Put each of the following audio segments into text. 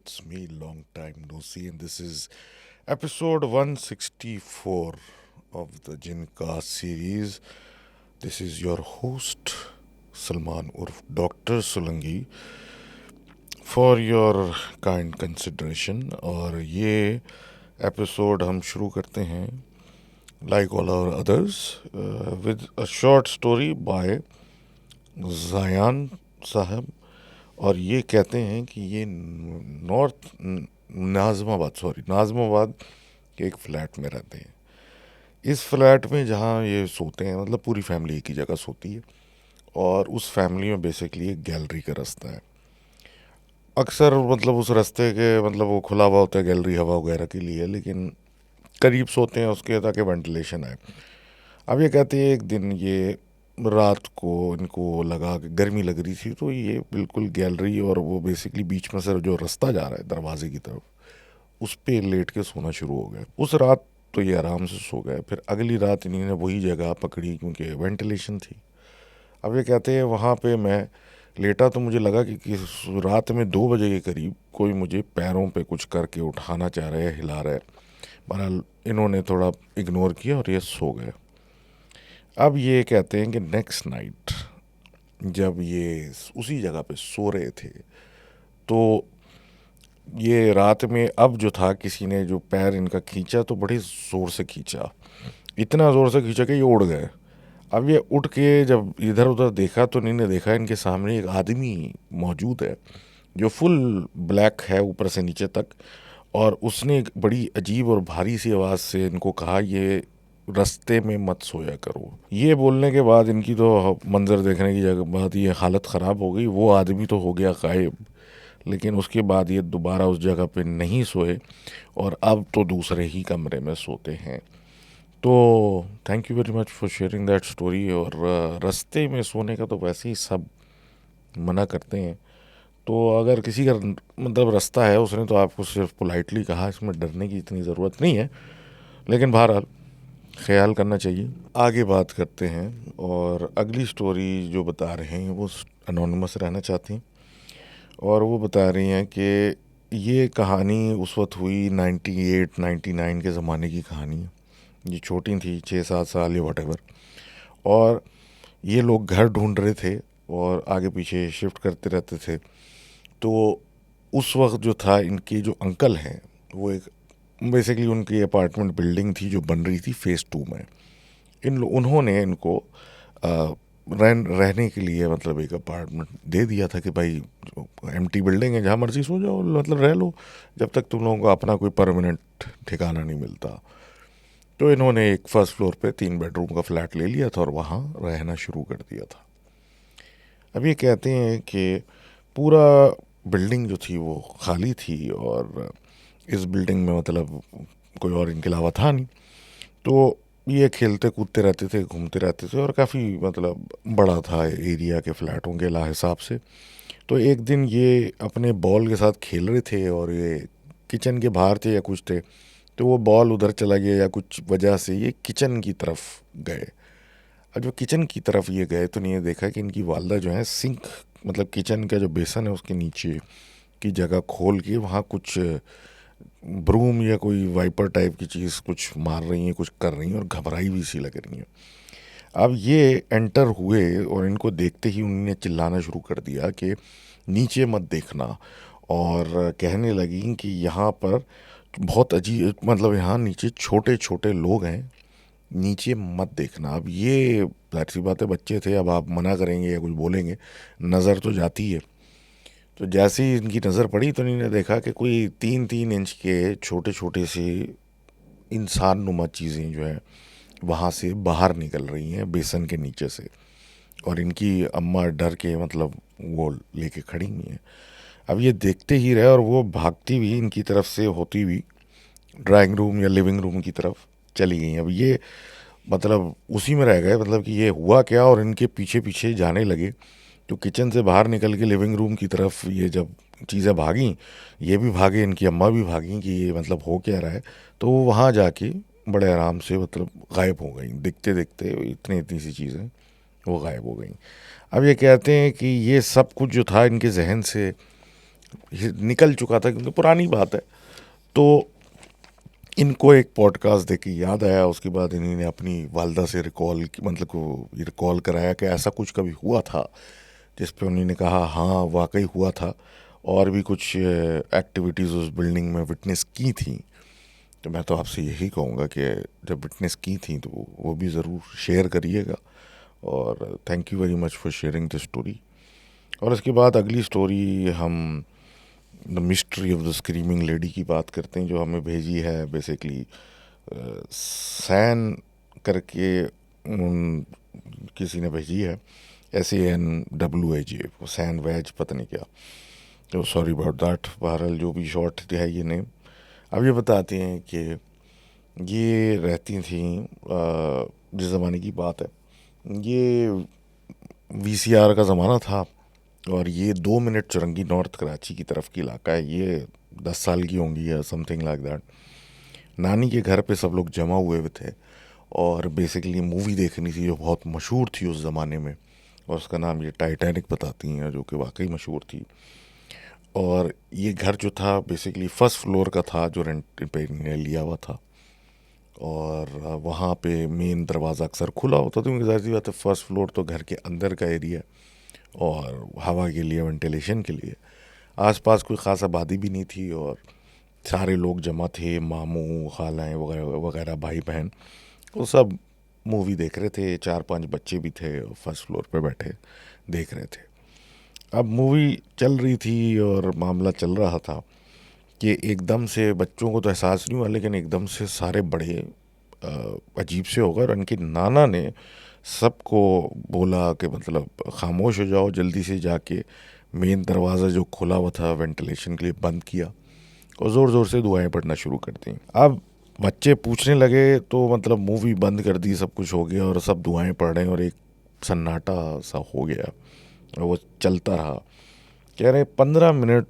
it's me, long time no see, and this is episode 164 of the Jinka series. This is your host, Salman Urf Dr. Solangi, for your kind consideration. और ये episode हम शुरू करते हैं like all our others with a short story by Zayan साहब. और ये कहते हैं कि ये नाज़माबाद के एक फ़्लैट में रहते हैं. इस फ्लैट में जहाँ ये सोते हैं मतलब पूरी फैमिली एक ही जगह सोती है. और उस फैमिली में बेसिकली एक गैलरी का रास्ता है. अक्सर मतलब उस रास्ते के मतलब वो खुला हुआ होता है गैलरी हवा वगैरह के लिए, लेकिन करीब सोते हैं उसके ताकि वेंटिलेशन आए. अब ये कहते हैं एक दिन ये रात को इनको लगा कि गर्मी लग रही थी, तो ये बिल्कुल गैलरी और वो बेसिकली बीच में से जो रास्ता जा रहा है दरवाजे की तरफ, उस पे लेट के सोना शुरू हो गए. उस रात तो ये आराम से सो गए. फिर अगली रात इन्होंने वही जगह पकड़ी क्योंकि वेंटिलेशन थी. अब ये कहते हैं वहाँ पे मैं लेटा तो मुझे लगा कि रात में 2 बजे के करीब कोई मुझे पैरों पे कुछ करके उठाना चाह रहा है, हिला रहा है. बहरहाल इन्होंने थोड़ा इग्नोर किया और ये सो गए. अब ये कहते हैं कि नेक्स्ट नाइट जब ये उसी जगह पे सो रहे थे, तो ये रात में अब जो था किसी ने जो पैर इनका खींचा तो बड़े ज़ोर से खींचा, इतना ज़ोर से खींचा कि ये उड़ गए. अब ये उठ के जब इधर उधर देखा तो इन्होंने देखा इनके सामने एक आदमी मौजूद है जो फुल ब्लैक है ऊपर से नीचे तक. और उसने एक बड़ी अजीब और भारी सी आवाज़ से इनको कहा, ये रास्ते में मत सोया करो. ये बोलने के बाद इनकी तो मंज़र देखने की जगह बाद ये हालत ख़राब हो गई. वो आदमी तो हो गया गायब, लेकिन उसके बाद ये दोबारा उस जगह पे नहीं सोए और अब तो दूसरे ही कमरे में सोते हैं. तो thank you very much for sharing that story. और रास्ते में सोने का तो वैसे ही सब मना करते हैं. तो अगर किसी का मतलब रास्ता है, उसने तो आपको सिर्फ पोलाइटली कहा, इसमें डरने की इतनी ज़रूरत नहीं है, लेकिन बहरहाल ख्याल करना चाहिए. आगे बात करते हैं. और अगली स्टोरी जो बता रहे हैं वो अनोनिमस रहना चाहती हैं. और वो बता रही हैं कि ये कहानी उस वक्त हुई 98-99 के ज़माने की कहानी है. ये छोटी थी, 6-7 साल या वटेवर. और ये लोग घर ढूंढ रहे थे और आगे पीछे शिफ्ट करते रहते थे. तो उस वक्त जो था इनके जो अंकल हैं वो एक बेसिकली उनकी अपार्टमेंट बिल्डिंग थी जो बन रही थी फ़ेज़ 2 में. उन्होंने इनको रहने के लिए मतलब एक अपार्टमेंट दे दिया था कि भाई एम्प्टी बिल्डिंग है, जहाँ मर्जी सो जाओ, मतलब रह लो जब तक तुम लोगों को अपना कोई परमानेंट ठिकाना नहीं मिलता. तो इन्होंने एक फर्स्ट फ्लोर पे 3 बेडरूम का फ्लैट ले लिया था और वहाँ रहना शुरू कर दिया था. अब ये कहते हैं कि पूरा बिल्डिंग जो थी वो खाली थी और इस बिल्डिंग में मतलब कोई और इनके अलावा था नहीं. तो ये खेलते कूदते रहते थे, घूमते रहते थे और काफ़ी मतलब बड़ा था एरिया के फ्लैटों के हिसाब से. तो एक दिन ये अपने बॉल के साथ खेल रहे थे और ये किचन के बाहर थे या कुछ थे, तो वो बॉल उधर चला गया या कुछ वजह से ये किचन की तरफ गए. और जब किचन की तरफ ये गए तो इन्हें देखा कि इनकी वालदा जो है सिंक मतलब किचन का जो बेसन है उसके नीचे की जगह खोल के वहाँ कुछ ब्रूम या कोई वाइपर टाइप की चीज़ कुछ मार रही हैं, कुछ कर रही हैं और घबराई भी सी लग रही हैं. अब ये एंटर हुए और इनको देखते ही उन्होंने चिल्लाना शुरू कर दिया कि नीचे मत देखना. और कहने लगी कि यहाँ पर बहुत अजीब मतलब यहाँ नीचे छोटे छोटे लोग हैं, नीचे मत देखना. अब ये जाहिर सी बात है बच्चे थे, अब आप मना करेंगे या कुछ बोलेंगे, नज़र तो जाती है. तो जैसे ही इनकी नज़र पड़ी तो इन्होंने देखा कि कोई 3-3 इंच के छोटे छोटे से इंसान नुमा चीज़ें जो हैं वहाँ से बाहर निकल रही हैं बेसन के नीचे से. और इनकी अम्मा डर के मतलब वो लेके खड़ी हुई हैं. अब ये देखते ही रहे और वो भागती हुई इनकी तरफ से होती हुई ड्राइंग रूम या लिविंग रूम की तरफ चली गई. अब ये मतलब उसी में रह गए मतलब कि ये हुआ क्या, और इनके पीछे पीछे जाने लगे. तो किचन से बाहर निकल के लिविंग रूम की तरफ ये जब चीज़ें भागी, ये भी भागे, इनकी अम्मा भी भागी कि ये मतलब हो क्या रहा है. तो वो वहाँ जाके बड़े आराम से मतलब गायब हो गई. दिखते दिखते इतनी इतनी सी चीज़ें वो गायब हो गई. अब ये कहते हैं कि ये सब कुछ जो था इनके जहन से निकल चुका था क्योंकि पुरानी बात है। तो इनको एक पॉडकास्ट देख के याद आया, उसके बाद इन्होंने अपनी वालदा से रिकॉल मतलब को रिकॉल कराया कि ऐसा कुछ कभी हुआ था, जिस पे उन्होंने कहा हाँ वाकई हुआ था, और भी कुछ एक्टिविटीज़ उस बिल्डिंग में विटनेस की थी। तो मैं तो आपसे यही कहूँगा कि जब विटनेस की थी तो वो भी ज़रूर शेयर करिएगा। और thank you very much for sharing the story. और इसके बाद अगली स्टोरी हम the mystery of the screaming lady की बात करते हैं, जो हमें भेजी है बेसिकली सैन करके किसी ने भेजी है, SANWAJ, सैन वैज पता नहीं क्या, तो सॉरी अबाउट दैट। बहरहाल जो भी शॉर्ट है ये नेम। अब ये बताते हैं कि ये रहती थी जिस ज़माने की बात है, ये VCR का ज़माना था, और ये 2 मिनट चुरंगी नॉर्थ कराची की तरफ की इलाका है। ये 10 साल की होंगी या समथिंग लाइक दैट। नानी के घर पे सब लोग जमा हुए थे और बेसिकली मूवी देखनी थी जो बहुत मशहूर थी उस ज़माने में, और उसका नाम ये टाइटैनिक बताती हैं, जो कि वाकई मशहूर थी। और ये घर जो था बेसिकली फर्स्ट फ्लोर का था, जो रेंट पे इन्होंने लिया हुआ था। और वहाँ पे मेन दरवाज़ा अक्सर खुला होता था क्योंकि ज़ाहिर सी बात है फर्स्ट फ्लोर तो घर के अंदर का एरिया, और हवा के लिए, वेंटिलेशन के लिए। आसपास कोई ख़ास आबादी भी नहीं थी और सारे लोग जमा थे, मामू खालाएँ वगैरह वगैरह, भाई बहन, वो सब मूवी देख रहे थे। 4-5 बच्चे भी थे और फर्स्ट फ्लोर पे बैठे देख रहे थे। अब मूवी चल रही थी और मामला चल रहा था कि एकदम से बच्चों को तो एहसास नहीं हुआ, लेकिन एकदम से सारे बड़े अजीब से हो गए, और उनके नाना ने सबको बोला कि मतलब खामोश हो जाओ, जल्दी से जाके मेन दरवाज़ा जो खुला हुआ था वेंटिलेशन के लिए बंद किया, और ज़ोर ज़ोर से दुआएं पढ़ना शुरू कर दी। अब बच्चे पूछने लगे तो मतलब मूवी बंद कर दी, सब कुछ हो गया और सब दुआएं पढ़ रहे हैं, और एक सन्नाटा सा हो गया और वो चलता रहा। कह रहे 15 मिनट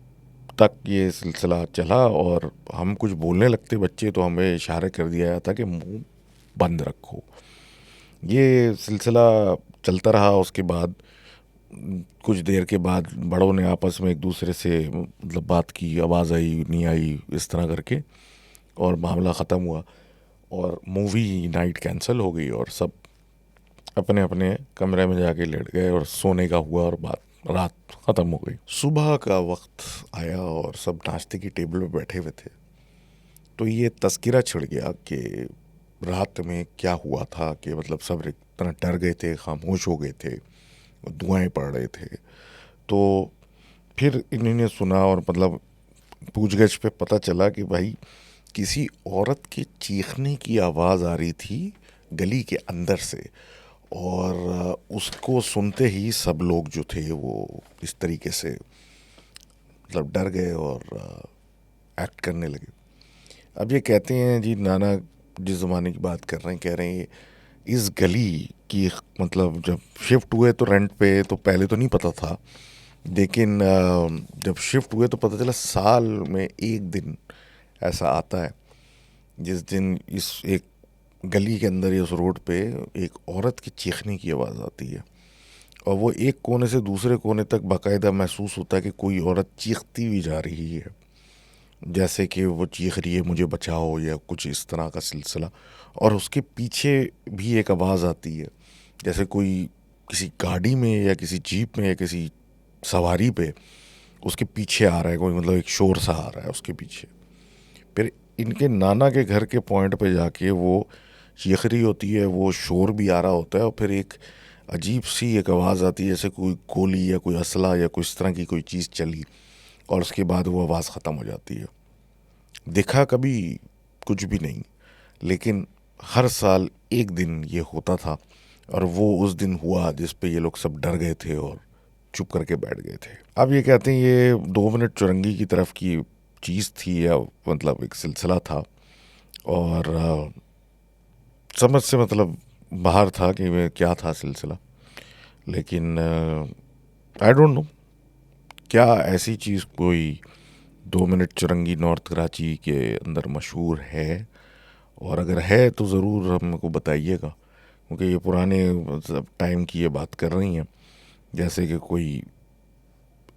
तक ये सिलसिला चला, और हम कुछ बोलने लगते बच्चे तो हमें इशारा कर दिया जाता कि मुंह बंद रखो। ये सिलसिला चलता रहा। उसके बाद कुछ देर के बाद बड़ों ने आपस में एक दूसरे से मतलब बात की, आवाज़ आई नहीं आई इस तरह करके, और मामला ख़त्म हुआ और मूवी नाइट कैंसिल हो गई, और सब अपने अपने कमरे में जाके लेट गए और सोने का हुआ, और बात रात ख़त्म हो गई। सुबह का वक्त आया और सब नाश्ते की टेबल पे बैठे हुए थे, तो ये तस्किरा छिड़ गया कि रात में क्या हुआ था, कि मतलब सब इतना डर गए थे, खामोश हो गए थे, दुआएं पढ़ रहे थे। तो फिर इन्होंने सुना और मतलब पूछगछ पे पता चला कि भाई किसी औरत के चीखने की आवाज़ आ रही थी गली के अंदर से, और उसको सुनते ही सब लोग जो थे वो इस तरीके से मतलब डर गए और एक्ट करने लगे। अब ये कहते हैं जी नाना जिस ज़माने की बात कर रहे हैं, कह रहे हैं इस गली की मतलब जब शिफ्ट हुए तो रेंट पे, तो पहले तो नहीं पता था, लेकिन जब शिफ्ट हुए तो पता चला साल में एक दिन ऐसा आता है जिस दिन इस एक गली के अंदर या उस रोड पे एक औरत की चीखने की आवाज़ आती है, और वो एक कोने से दूसरे कोने तक बाकायदा महसूस होता है कि कोई औरत चीखती हुई जा रही है, जैसे कि वो चीख रही है मुझे बचाओ या कुछ इस तरह का सिलसिला। और उसके पीछे भी एक आवाज़ आती है जैसे कोई किसी गाड़ी में या किसी जीप में या किसी सवारी पे उसके पीछे आ रहा है कोई, मतलब एक शोर सा आ रहा है उसके पीछे। फिर इनके नाना के घर के पॉइंट पे जाके वो चीख रही होती है, वो शोर भी आ रहा होता है, और फिर एक अजीब सी एक आवाज़ आती है जैसे कोई गोली या कोई असला या कोई इस तरह की कोई चीज़ चली, और उसके बाद वो आवाज़ ख़त्म हो जाती है। देखा कभी कुछ भी नहीं, लेकिन हर साल एक दिन ये होता था, और वो उस दिन हुआ जिस पे ये लोग सब डर गए थे और चुप करके बैठ गए थे। अब ये कहते हैं ये 2 मिनट चुरंगी की तरफ की चीज़ थी, या मतलब एक सिलसिला था, और समझ से मतलब बाहर था कि वे क्या था सिलसिला। लेकिन आई डोंट नो क्या ऐसी चीज़ कोई 2 मिनट चुरंगी नॉर्थ कराची के अंदर मशहूर है, और अगर है तो ज़रूर हमको बताइएगा, क्योंकि ये पुराने मतलब टाइम की ये बात कर रही हैं, जैसे कि कोई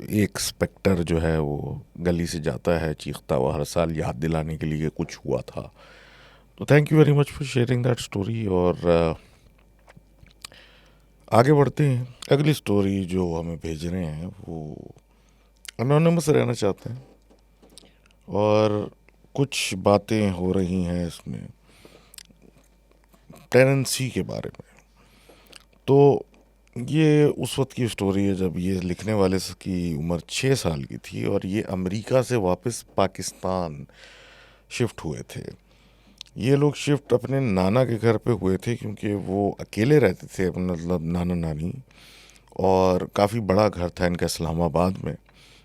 एक स्पेक्टर जो है वो गली से जाता है चीखता हुआ हर साल याद दिलाने के लिए कि कुछ हुआ था। तो thank you very much for sharing that story. और आगे बढ़ते हैं। अगली स्टोरी जो हमें भेज रहे हैं वो अनोनिमस रहना चाहते हैं और कुछ बातें हो रही हैं इसमें टेनेंसी के बारे में। तो ये उस वक्त की स्टोरी है जब ये लिखने वाले की उम्र 6 साल की थी और ये अमेरिका से वापस पाकिस्तान शिफ्ट हुए थे। ये लोग शिफ्ट अपने नाना के घर पे हुए थे क्योंकि वो अकेले रहते थे, मतलब नाना नानी, और काफ़ी बड़ा घर था इनका इस्लामाबाद में,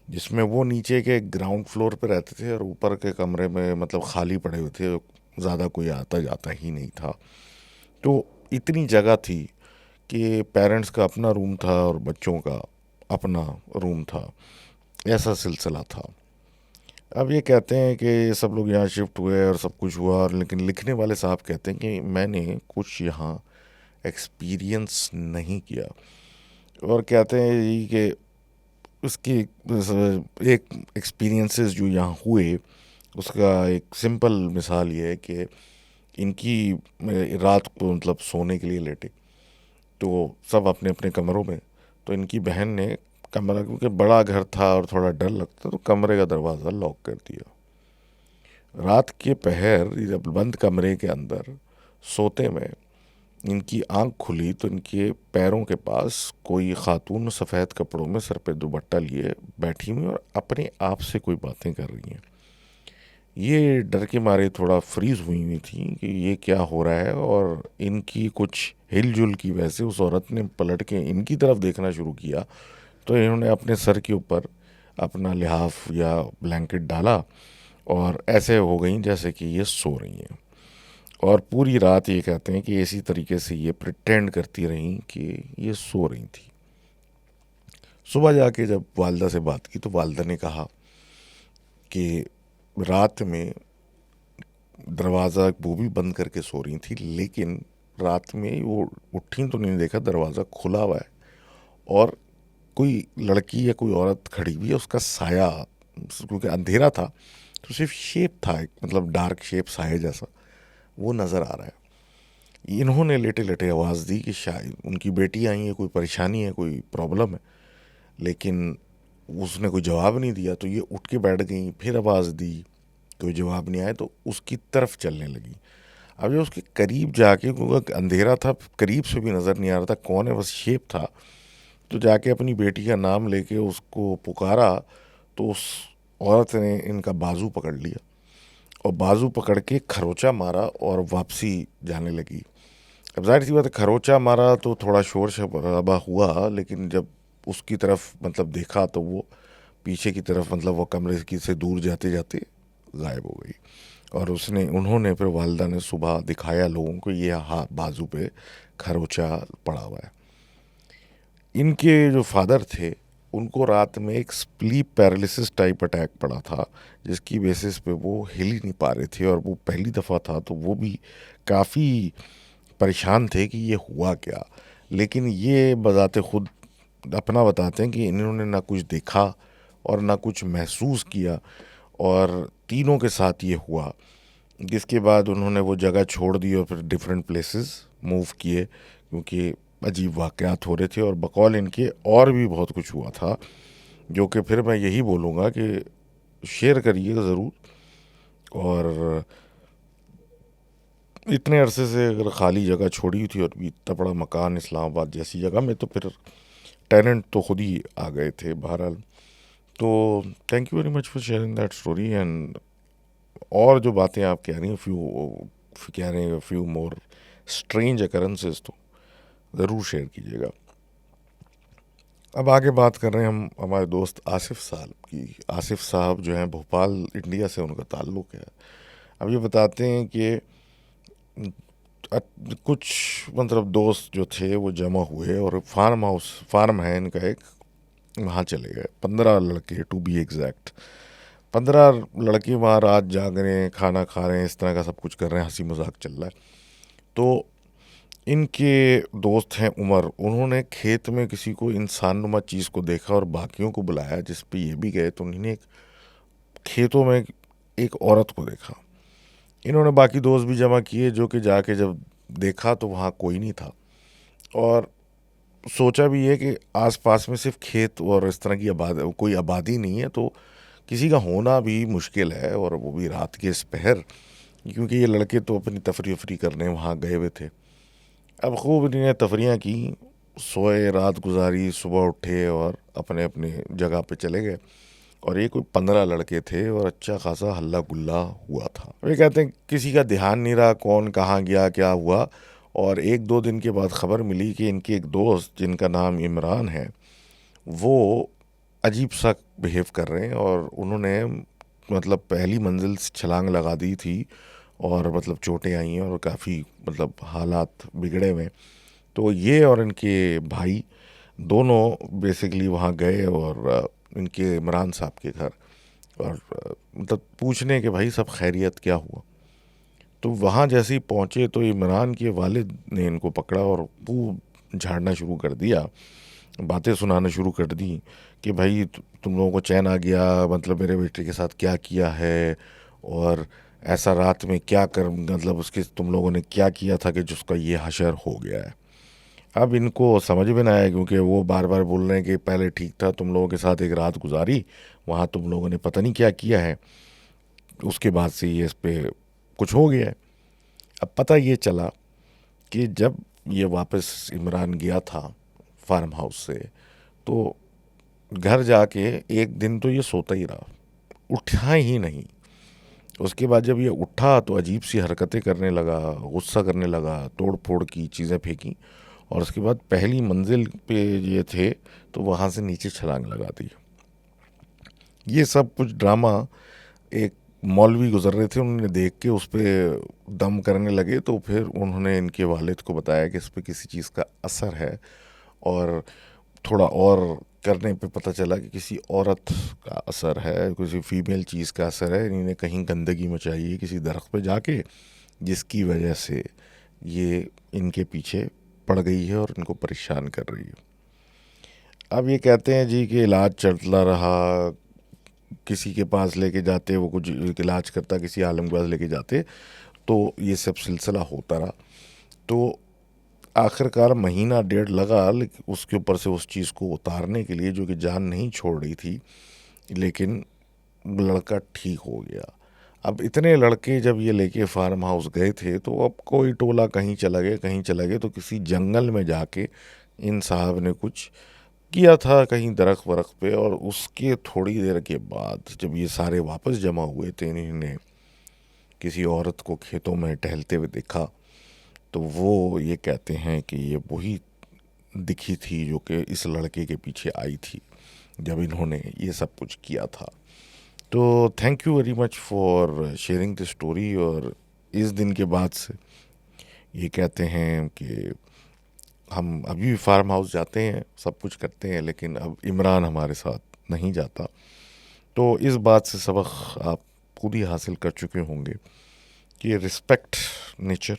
जिसमें वो नीचे के ग्राउंड फ्लोर पे रहते थे और ऊपर के कमरे में मतलब खाली पड़े हुए थे, ज़्यादा कोई आता जाता ही नहीं था। तो इतनी जगह थी कि पेरेंट्स का अपना रूम था और बच्चों का अपना रूम था, ऐसा सिलसिला था। अब ये कहते हैं कि ये सब लोग यहाँ शिफ्ट हुए और सब कुछ हुआ, और लेकिन लिखने वाले साहब कहते हैं कि मैंने कुछ यहाँ एक्सपीरियंस नहीं किया। और कहते हैं ये कि उसकी एक एक्सपीरियंसेस जो यहाँ हुए उसका एक सिंपल मिसाल ये है कि इनकी रात को मतलब सोने के लिए लेटे तो सब अपने अपने कमरों में, तो इनकी बहन ने कमरा, क्योंकि बड़ा घर था और थोड़ा डर लगता, तो कमरे का दरवाज़ा लॉक कर दिया। रात के पहर जब बंद कमरे के अंदर सोते में इनकी आंख खुली तो इनके पैरों के पास कोई खातून सफ़ेद कपड़ों में सर पे दुपट्टा लिए बैठी हुई और अपने आप से कोई बातें कर रही हैं। ये डर के मारे थोड़ा फ्रीज हुई थी कि ये क्या हो रहा है, और इनकी कुछ हिलजुल की वजह से उस औरत ने पलट के इनकी तरफ देखना शुरू किया। तो इन्होंने अपने सर के ऊपर अपना लिहाफ या ब्लैंकेट डाला और ऐसे हो गई जैसे कि ये सो रही हैं। और पूरी रात ये कहते हैं कि इसी तरीके से ये प्रिटेंड करती रहीं कि ये सो रही थी। सुबह जाके जब वालदा से बात की तो वालदा ने कहा कि रात में दरवाज़ा वो भी बंद करके सो रही थी, लेकिन रात में वो उठी तो नहीं, देखा दरवाज़ा खुला हुआ है और कोई लड़की या कोई औरत खड़ी हुई है, उसका साया, क्योंकि अंधेरा था तो सिर्फ शेप था एक, मतलब डार्क शेप साया जैसा वो नज़र आ रहा है। इन्होंने लेटे लेटे आवाज़ दी कि शायद उनकी बेटी आई है, कोई परेशानी है, कोई प्रॉब्लम है, लेकिन उसने कोई जवाब नहीं दिया। तो ये उठ के बैठ गई, फिर आवाज़ दी, कोई जवाब नहीं आया, तो उसकी तरफ चलने लगी। अब जब उसके करीब जाके, क्योंकि अंधेरा था, करीब से भी नज़र नहीं आ रहा था कौन है, बस शेप था, तो जाके अपनी बेटी का नाम लेके उसको पुकारा तो उस औरत ने इनका बाजू पकड़ लिया और बाजू पकड़ के खरोचा मारा और वापसी जाने लगी। अब जाहिर सी बात है, खरोचा मारा तो थोड़ा शोर शराबा हुआ, लेकिन जब उसकी तरफ मतलब देखा तो वो पीछे की तरफ, मतलब वो कमरे की से दूर जाते जाते गायब हो गई। और उन्होंने फिर वालदा ने सुबह दिखाया लोगों को, ये हाथ बाजू पे खरोचा पड़ा हुआ है। इनके जो फादर थे उनको रात में एक स्लीप पैरालिसिस टाइप अटैक पड़ा था, जिसकी बेसिस पे वो हिल ही नहीं पा रहे थे, और वो पहली दफ़ा था तो वो भी काफ़ी परेशान थे कि ये हुआ क्या। लेकिन ये बजाते खुद अपना बताते हैं कि इन्होंने ना कुछ देखा और ना कुछ महसूस किया, और तीनों के साथ ये हुआ। जिसके बाद उन्होंने वो जगह छोड़ दी और फिर डिफरेंट प्लेसेस मूव किए, क्योंकि अजीब वाक़यात हो रहे थे, और बकौल इनके और भी बहुत कुछ हुआ था, जो कि फिर मैं यही बोलूँगा कि शेयर करिएगा ज़रूर। और इतने अरसे से अगर खाली जगह छोड़ी हुई थी और इतना बड़ा मकान इस्लामाबाद जैसी जगह में, तो फिर टेनेंट तो खुद ही आ गए थे बहरहाल। तो thank you very much for sharing that story. And और जो बातें आप कह रही हैं, कह रहे हैं फ्यू मोर स्ट्रेंज अकरेंसेस, तो ज़रूर शेयर कीजिएगा। अब आगे बात कर रहे हैं हम हमारे दोस्त आसिफ साहब की। आसिफ साहब जो हैं भोपाल, इंडिया से उनका ताल्लुक़ है। अब ये बताते हैं कि कुछ मतलब दोस्त जो थे वो जमा हुए और फार्म है इनका एक, वहाँ चले गए। 15 लड़के टू बी एग्जैक्ट, 15 लड़के वहाँ रात जाग रहे हैं, खाना खा रहे हैं, इस तरह का सब कुछ कर रहे हैं, हंसी मजाक चल रहा है। तो इनके दोस्त हैं उमर, उन्होंने खेत में किसी को इंसानुमा चीज़ को देखा और बाकियों को बुलाया, जिस पे ये भी गए तो उन्होंने खेतों में एक औरत को देखा। इन्होंने बाकी दोस्त भी जमा किए, जो कि जाके जब देखा तो वहाँ कोई नहीं था। और सोचा भी है कि आसपास में सिर्फ खेत और इस तरह की कोई आबादी नहीं है, तो किसी का होना भी मुश्किल है, और वो भी रात के इस पहर, क्योंकि ये लड़के तो अपनी तफरी वफरी करने वहाँ गए हुए थे। अब खूब इन्होंने तफरियाँ की, सोए, रात गुजारी, सुबह उठे और अपने अपने जगह पे चले गए। और ये कोई 15 लड़के थे और अच्छा खासा हल्ला गुल्ला हुआ था। वे कहते हैं किसी का ध्यान नहीं रहा कौन कहाँ गया क्या हुआ। और एक दो दिन के बाद ख़बर मिली कि इनके एक दोस्त जिनका नाम इमरान है, वो अजीब सा बिहेव कर रहे हैं, और उन्होंने मतलब पहली मंजिल से छलांग लगा दी थी, और मतलब चोटें आई हैं और काफ़ी मतलब हालात बिगड़े हुए हैं। तो ये और इनके भाई दोनों बेसिकली वहाँ गए, और इनके इमरान साहब के घर, और मतलब पूछने के भाई सब खैरियत क्या हुआ। तो वहाँ जैसे ही पहुँचे तो इमरान के वालिद ने इनको पकड़ा और खूब झाड़ना शुरू कर दिया, बातें सुनाना शुरू कर दी कि भाई तुम लोगों को चैन आ गया, मतलब मेरे बेटे के साथ क्या किया है, और ऐसा रात में क्या कर, मतलब उसके तुम लोगों ने क्या किया था कि जिसका ये हशर हो गया है। अब इनको समझ में ना आया, क्योंकि वो बार बार बोल रहे हैं कि पहले ठीक था, तुम लोगों के साथ एक रात गुजारी, वहाँ तुम लोगों ने पता नहीं क्या किया है, उसके बाद से ये इस पे कुछ हो गया है। अब पता ये चला कि जब ये वापस इमरान गया था फार्म हाउस से, तो घर जाके एक दिन तो ये सोता ही रहा, उठा ही नहीं। उसके बाद जब ये उठा तो अजीब सी हरकतें करने लगा, गुस्सा करने लगा, तोड़ फोड़ की चीज़ें फेंकी, और उसके बाद पहली मंजिल पे ये थे तो वहाँ से नीचे छलांग लगा दी। ये सब कुछ ड्रामा एक मौलवी गुजर रहे थे, उन्होंने देख के उस पर दम करने लगे, तो फिर उन्होंने इनके वालिद को बताया कि इस पर किसी चीज़ का असर है। और थोड़ा और करने पे पता चला कि किसी औरत का असर है, किसी फीमेल चीज़ का असर है, इन्होंने कहीं गंदगी मचाई है किसी दरख्त पे जाके, जिसकी वजह से ये इनके पीछे पड़ गई है और इनको परेशान कर रही है। अब ये कहते हैं जी कि इलाज चलता रहा, किसी के पास लेके जाते, वो कुछ इलाज करता, किसी आलम के पास लेके जाते, तो ये सब सिलसिला होता रहा। तो आखिरकार महीना डेढ़ लगा, लेकिन उसके ऊपर से उस चीज़ को उतारने के लिए, जो कि जान नहीं छोड़ रही थी, लेकिन लड़का ठीक हो गया। अब इतने लड़के जब ये लेके फार्म हाउस गए थे, तो अब कोई टोला कहीं चला गया कहीं चला गया, तो किसी जंगल में जाके इन साहब ने कुछ किया था कहीं दरख्त वरख्त पे। और उसके थोड़ी देर के बाद जब ये सारे वापस जमा हुए थे, इन्होंने किसी औरत को खेतों में टहलते हुए देखा। तो वो ये कहते हैं कि ये वही दिखी थी जो कि इस लड़के के पीछे आई थी जब इन्होंने ये सब कुछ किया था। तो thank you very much for sharing the story. और इस दिन के बाद से ये कहते हैं कि हम अभी भी फार्म हाउस जाते हैं, सब कुछ करते हैं, लेकिन अब इमरान हमारे साथ नहीं जाता। तो इस बात से सबक आप खुद ही हासिल कर चुके होंगे कि रिस्पेक्ट नेचर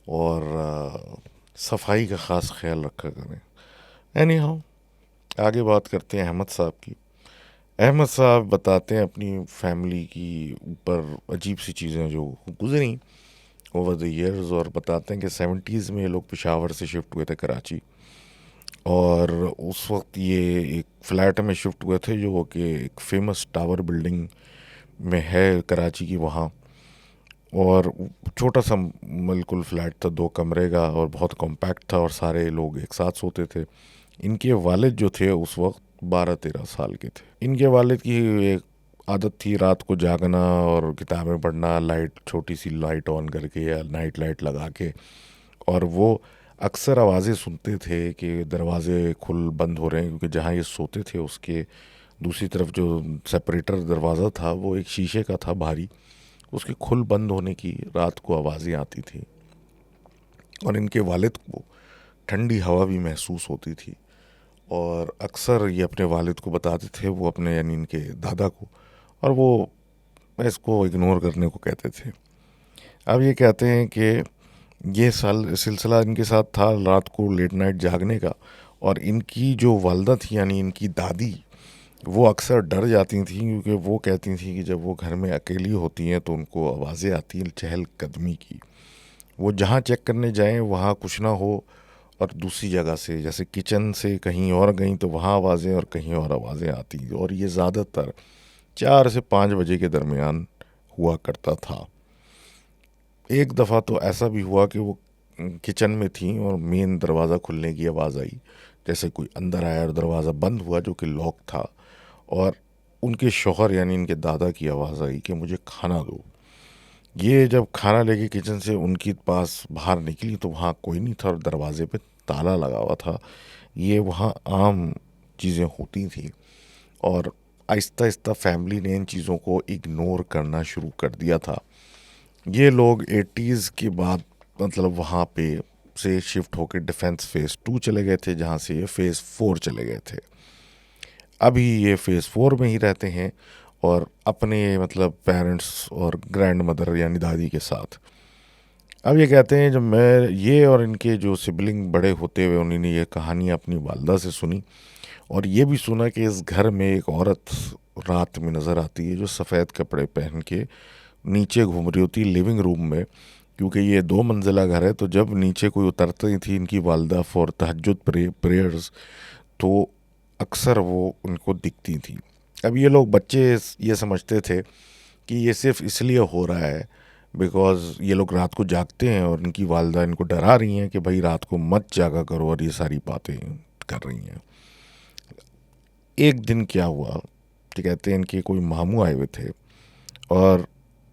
और सफाई का ख़ास ख्याल रखा करें। एनी हाउ, आगे बात करते हैं अहमद साहब की। अहमद साहब बताते हैं अपनी फैमिली की ऊपर अजीब सी चीज़ें जो गुजरी ओवर द ईयर्स, और बताते हैं कि 70s में ये लोग पेशावर से शिफ्ट हुए थे कराची, और उस वक्त ये एक फ़्लैट में शिफ्ट हुए थे जो कि एक फेमस टावर बिल्डिंग में है कराची की वहाँ। और छोटा सा बिल्कुल फ्लैट था, 2 कमरे का, और बहुत कॉम्पैक्ट था, और सारे लोग एक साथ सोते थे। इनके वालिद जो थे उस वक्त 12-13 साल के थे। इनके वालिद की एक आदत थी रात को जागना और किताबें पढ़ना, लाइट, छोटी सी लाइट ऑन करके या नाइट लाइट लगा के। और वो अक्सर आवाज़ें सुनते थे कि दरवाजे खुल बंद हो रहे हैं, क्योंकि जहाँ ये सोते थे उसके दूसरी तरफ जो सेपरेटर दरवाज़ा था वो एक शीशे का था भारी, उसके खुल बंद होने की रात को आवाज़ें आती थी। और इनके वालिद को ठंडी हवा भी महसूस होती थी, और अक्सर ये अपने वालिद को बताते थे, वो अपने यानी इनके दादा को, और वो इसको इग्नोर करने को कहते थे। अब ये कहते हैं कि ये सिलसिला इनके साथ था रात को लेट नाइट जागने का। और इनकी जो वालदा थी यानी इनकी दादी, वो अक्सर डर जाती थी क्योंकि वो कहती थी कि जब वो घर में अकेली होती हैं तो उनको आवाज़ें आती हैं चहलकदमी की। वो जहाँ चेक करने जाएं वहाँ कुछ ना हो, और दूसरी जगह से जैसे किचन से कहीं और गई तो वहाँ आवाज़ें और कहीं और आवाज़ें आती, और ये ज़्यादातर 4 से 5 बजे के दरमियान हुआ करता था। एक दफ़ा तो ऐसा भी हुआ कि वो किचन में थी और मेन दरवाज़ा खुलने की आवाज़ आई, जैसे कोई अंदर आया और दरवाज़ा बंद हुआ जो कि लॉक था। और उनके शौहर यानी इनके दादा की आवाज़ आई कि मुझे खाना दो। ये जब खाना लेके किचन से उनके पास बाहर निकली तो वहाँ कोई नहीं था और दरवाजे पे ताला लगा हुआ था। ये वहाँ आम चीज़ें होती थी, और आहिस्ता आहिस्ता फैमिली ने इन चीज़ों को इग्नोर करना शुरू कर दिया था। ये लोग 80s के बाद मतलब वहाँ पे से शिफ्ट होकर डिफेंस फेज़ 2 चले गए थे, जहाँ से ये फेज़ 4 चले गए थे। अभी ये फेज़ 4 में ही रहते हैं, और अपने मतलब पेरेंट्स और ग्रैंड मदर यानी दादी के साथ। अब ये कहते हैं जब मैं ये और इनके जो सिबलिंग बड़े होते हुए उन्होंने ये कहानियाँ अपनी वालदा से सुनी, और ये भी सुना कि इस घर में एक औरत रात में नज़र आती है जो सफ़ेद कपड़े पहन के नीचे घूम रही होती लिविंग रूम में, क्योंकि ये 2 मंजिला घर है। तो जब नीचे कोई उतरती थी इनकी वालदा फॉर तहज्जुद प्रेयर्स, तो अक्सर वो उनको दिखती थी। अब ये लोग बच्चे ये समझते थे कि ये सिर्फ इसलिए हो रहा है बिकॉज़ ये लोग रात को जागते हैं और इनकी वालदा इनको डरा रही हैं कि भाई रात को मत जागा करो, और ये सारी बातें कर रही हैं। एक दिन क्या हुआ कि कहते हैं इनके कोई मामू आए हुए थे, और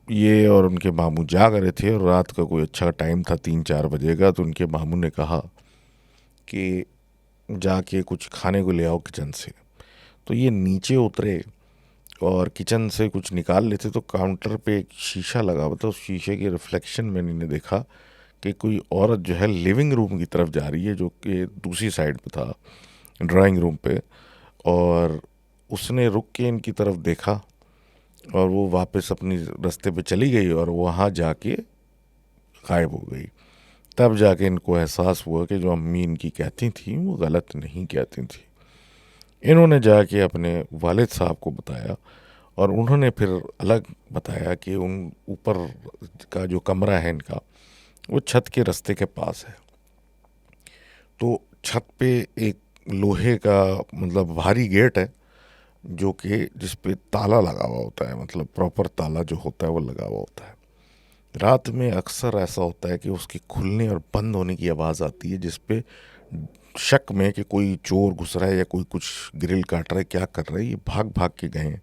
ये और उनके मामू जाग रहे थे और रात का कोई अच्छा टाइम था 3-4 बजे का। तो उनके मामू ने कहा कि जाके कुछ खाने को ले आओ किचन से। तो ये नीचे उतरे और किचन से कुछ निकाल लेते तो काउंटर पे एक शीशा लगा हुआ था। उस शीशे के रिफ्लेक्शन में इन्होंने देखा कि कोई औरत जो है लिविंग रूम की तरफ जा रही है, जो कि दूसरी साइड पे था ड्राइंग रूम पे। और उसने रुक के इनकी तरफ देखा और वो वापस अपनी रास्ते पे चली गई और वहाँ जाके गायब हो गई। तब जाके इनको एहसास हुआ कि जो अम्मी इनकी कहती थी वो गलत नहीं कहती थी। इन्होंने जाके अपने वालिद साहब को बताया, और उन्होंने फिर अलग बताया कि उन ऊपर का जो कमरा है इनका वो छत के रास्ते के पास है। तो छत पे एक लोहे का मतलब भारी गेट है जो कि जिस पे ताला लगा हुआ होता है, मतलब प्रॉपर ताला जो होता है वो लगा हुआ होता है। रात में अक्सर ऐसा होता है कि उसके खुलने और बंद होने की आवाज़ आती है, जिस पे शक में कि कोई चोर घुस रहा है या कोई कुछ ग्रिल काट रहा है, क्या कर रहा है, ये भाग भाग के गए हैं।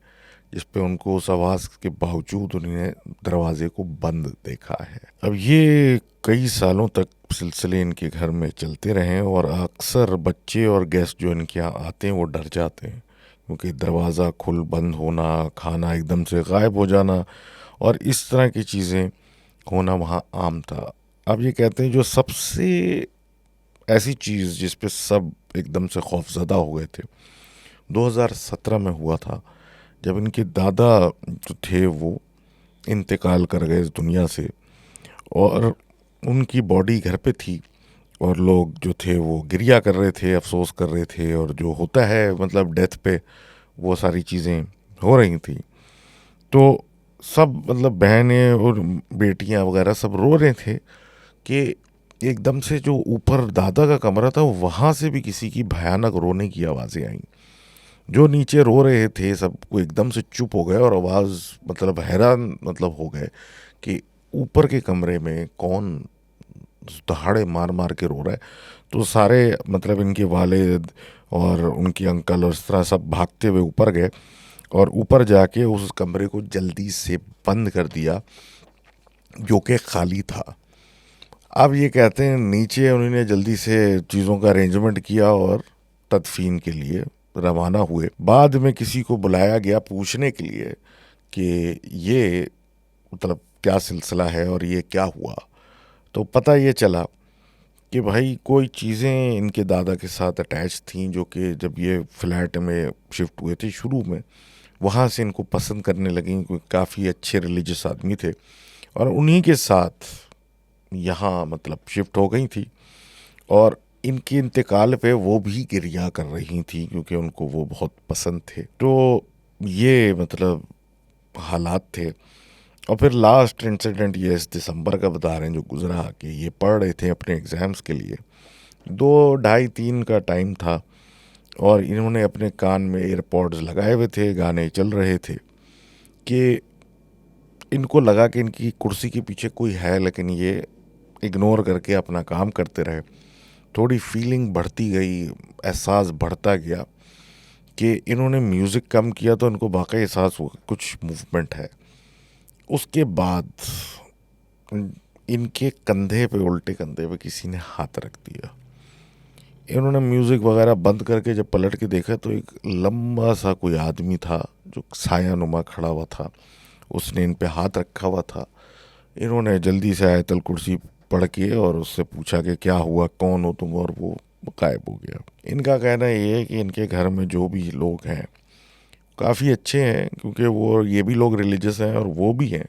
जिस पे उनको उस आवाज़ के बावजूद उन्होंने दरवाजे को बंद देखा है। अब ये कई सालों तक सिलसिले इनके घर में चलते रहे, और अक्सर बच्चे और गेस्ट जो इनके यहाँ आते हैं वो डर जाते हैं, क्योंकि दरवाज़ा खुल बंद होना, खाना एकदम से गायब हो जाना और इस तरह की चीज़ें होना वहाँ आम था। अब ये कहते हैं जो सबसे ऐसी चीज़ जिस पे सब एकदम से खौफज़दा हो गए थे 2017 में हुआ था, जब इनके दादा जो थे वो इंतकाल कर गए इस दुनिया से, और उनकी बॉडी घर पे थी और लोग जो थे वो गिरिया कर रहे थे, अफसोस कर रहे थे, और जो होता है मतलब डेथ पे वो सारी चीज़ें हो रही थी। तो सब मतलब बहनें और बेटियां वगैरह सब रो रहे थे कि एकदम से जो ऊपर दादा का कमरा था वहाँ से भी किसी की भयानक रोने की आवाज़ें आईं। जो नीचे रो रहे थे सब वो एकदम से चुप हो गए और आवाज़ मतलब हैरान मतलब हो गए कि ऊपर के कमरे में कौन दहाड़े मार मार के रो रहा है। तो सारे मतलब इनके वालिद और उनके अंकल और इस तरह सब भागते हुए ऊपर गए, और ऊपर जाके उस कमरे को जल्दी से बंद कर दिया जो कि खाली था। अब ये कहते हैं नीचे उन्होंने जल्दी से चीज़ों का अरेंजमेंट किया और तदफीन के लिए रवाना हुए। बाद में किसी को बुलाया गया पूछने के लिए कि ये मतलब क्या सिलसिला है और ये क्या हुआ। तो पता ये चला कि भाई कोई चीज़ें इनके दादा के साथ अटैच थीं जो कि जब ये फ्लैट में शिफ्ट हुए थे शुरू में वहाँ से इनको पसंद करने लगी, क्योंकि काफ़ी अच्छे रिलीजियस आदमी थे और उन्हीं के साथ यहाँ मतलब शिफ्ट हो गई थी, और इनके इंतकाल पे वो भी गिरिया कर रही थी क्योंकि उनको वो बहुत पसंद थे। तो ये मतलब हालात थे। और फिर लास्ट इंसिडेंट ये इस दिसंबर का बता रहे हैं जो गुजरा, कि ये पढ़ रहे थे अपने एग्ज़ाम्स के लिए, 2 ढाई 3 का टाइम था, और इन्होंने अपने कान में एयरपॉड्स लगाए हुए थे, गाने चल रहे थे, कि इनको लगा कि इनकी कुर्सी के पीछे कोई है, लेकिन ये इग्नोर करके अपना काम करते रहे। थोड़ी फीलिंग बढ़ती गई, एहसास बढ़ता गया कि इन्होंने म्यूज़िक कम किया तो इनको वाकई एहसास हुआ कुछ मूवमेंट है। उसके बाद इनके कंधे पे, उल्टे कंधे पे किसी ने हाथ रख दिया। इन्होंने म्यूज़िक वगैरह बंद करके जब पलट के देखा तो एक लंबा सा कोई आदमी था जो साया नुमा खड़ा हुआ था, उसने इन पे हाथ रखा हुआ था। इन्होंने जल्दी से आयतल कुर्सी पढ़ के और उससे पूछा कि क्या हुआ, कौन हो तुम, और वो गायब हो गया। इनका कहना ये है कि इनके घर में जो भी लोग हैं काफ़ी अच्छे हैं, क्योंकि वो ये भी लोग रिलीजियस हैं और वो भी हैं,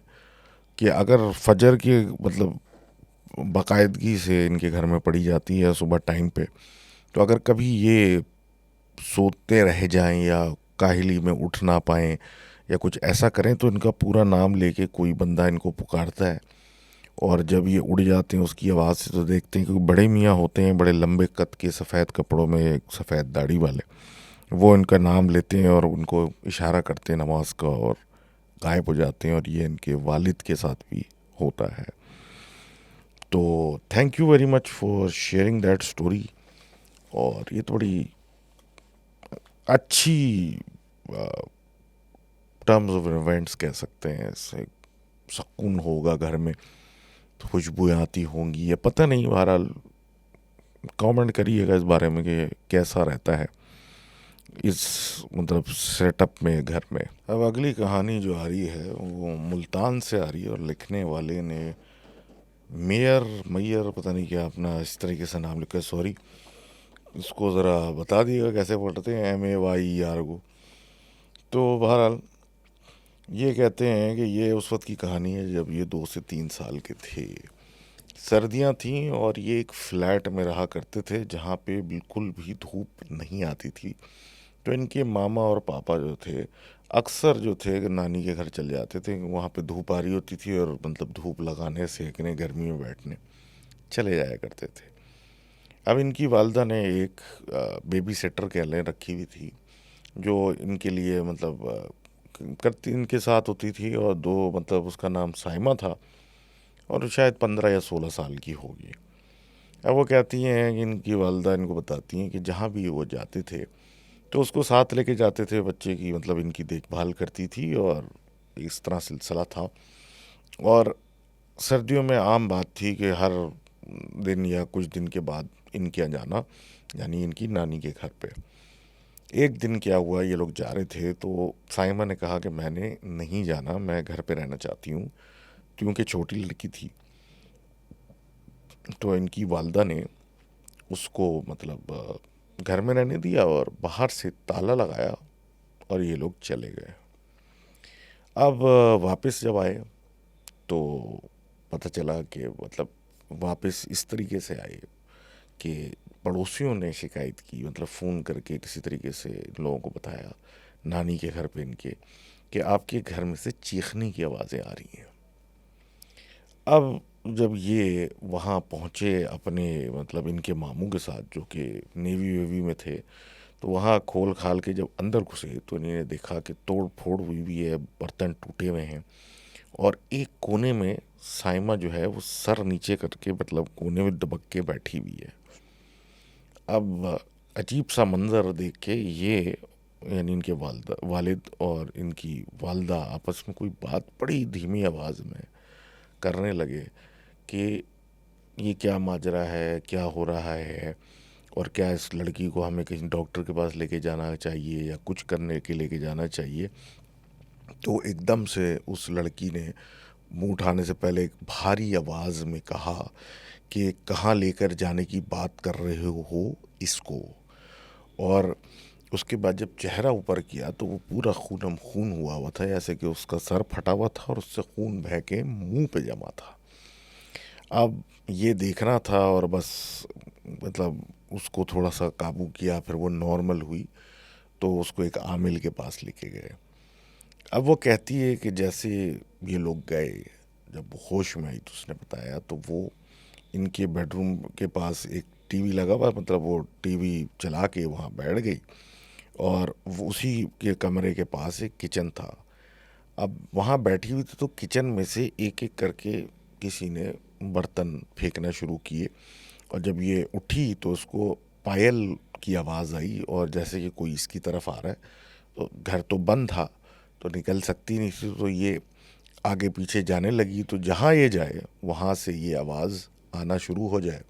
कि अगर फजर की मतलब बाकायदगी से इनके घर में पढ़ी जाती है सुबह टाइम पे, तो अगर कभी ये सोते रह जाएं या काहली में उठ ना पाएं या कुछ ऐसा करें, तो इनका पूरा नाम लेके कोई बंदा इनको पुकारता है, और जब ये उड़ जाते हैं उसकी आवाज़ से तो देखते हैं, क्योंकि बड़े मियाँ होते हैं, बड़े लंबे कद के, सफ़ेद कपड़ों में, सफ़ेद दाढ़ी वाले, वो इनका नाम लेते हैं और उनको इशारा करते हैं नमाज का, और गायब हो जाते हैं। और ये इनके वालिद के साथ भी होता है। तो thank you very much for sharing that story. और ये तो बड़ी अच्छी टर्म्स ऑफ इवेंट्स कह सकते हैं, इससे सुकून होगा घर में, खुशबुएं आती होंगी, या पता नहीं, बहरहाल कमेंट करिएगा इस बारे में कि कैसा रहता है इस मतलब सेटअप में घर में। अब अगली कहानी जो आ रही है वो मुल्तान से आ रही है, और लिखने वाले ने मेयर मैयर पता नहीं क्या अपना इस तरीके से नाम लिखा है, सॉरी, इसको ज़रा बता दिएगा कैसे पढ़ते हैं, MAYER को। तो बहरहाल ये कहते हैं कि ये उस वक्त की कहानी है जब ये 2 से 3 साल के थे। सर्दियाँ थीं और ये एक फ्लैट में रहा करते थे जहाँ पे बिल्कुल भी धूप नहीं आती थी। तो इनके मामा और पापा जो थे अक्सर जो थे नानी के घर चले जाते थे, वहाँ पे धूप आ रही होती थी और मतलब धूप लगाने, सेकने, गर्मी में बैठने चले जाया करते थे। अब इनकी वालदा ने एक बेबी सिटर कह लें रखी हुई थी, जो इनके लिए मतलब करती इनके साथ होती थी, और दो मतलब उसका नाम साइमा था, और शायद 15 या 16 साल की होगी। अब वो कहती हैं कि इनकी वालदा इनको बताती हैं कि जहाँ भी वो जाते थे तो उसको साथ लेके जाते थे, बच्चे की मतलब इनकी देखभाल करती थी, और इस तरह सिलसिला था। और सर्दियों में आम बात थी कि हर दिन या कुछ दिन के बाद इनके यहाँ जाना, यानी इनकी नानी के घर पे। एक दिन क्या हुआ, ये लोग जा रहे थे तो साइमा ने कहा कि मैंने नहीं जाना, मैं घर पे रहना चाहती हूँ, क्योंकि छोटी लड़की थी। तो इनकी वालदा ने उसको मतलब घर में रहने दिया और बाहर से ताला लगाया, और ये लोग चले गए। अब वापस जब आए तो पता चला कि मतलब वापस इस तरीके से आए कि पड़ोसियों ने शिकायत की, मतलब फ़ोन करके किसी तरीके से इन लोगों को बताया नानी के घर पे इनके, कि आपके घर में से चीखने की आवाज़ें आ रही हैं। अब जब ये वहाँ पहुँचे अपने मतलब इनके मामू के साथ, जो कि नेवी वेवी में थे, तो वहाँ खोल खाल के जब अंदर घुसे तो इन्होंने देखा कि तोड़ फोड़ हुई हुई है, बर्तन टूटे हुए हैं, और एक कोने में साइमा जो है वो सर नीचे करके मतलब कोने में दबक के बैठी हुई है। अब अजीब सा मंज़र देख के ये, यानी इनके वालिद और इनकी वालदा आपस में कोई बात बड़ी धीमी आवाज़ में करने लगे कि ये क्या माजरा है, क्या हो रहा है, और क्या इस लड़की को हमें कहीं डॉक्टर के पास लेके जाना चाहिए या कुछ करने के लेके जाना चाहिए। तो एकदम से उस लड़की ने मुंह उठाने से पहले एक भारी आवाज़ में कहा कि कहाँ लेकर जाने की बात कर रहे हो इसको। और उसके बाद जब चेहरा ऊपर किया तो वो पूरा खूनम खून हुआ हुआ था, ऐसे कि उसका सर फटा हुआ था और उससे खून बह के मुंह पे जमा था। अब ये देखना था और बस मतलब उसको थोड़ा सा काबू किया, फिर वो नॉर्मल हुई तो उसको एक आमिल के पास लेके गए। अब वो कहती है कि जैसे ये लोग गए, जब वो होश में आई तो उसने बताया तो वो इनके बेडरूम के पास एक टीवी लगा हुआ, मतलब वो टीवी चला के वहाँ बैठ गई और वो उसी के कमरे के पास एक किचन था। अब वहाँ बैठी हुई थी तो किचन में से एक एक करके किसी ने बर्तन फेंकना शुरू किए, और जब ये उठी तो उसको पायल की आवाज़ आई और जैसे कि कोई इसकी तरफ आ रहा है। तो घर तो बंद था तो निकल सकती नहीं थी, तो ये आगे पीछे जाने लगी, तो जहाँ ये जाए वहाँ से ये आवाज़ आना शुरू हो जाए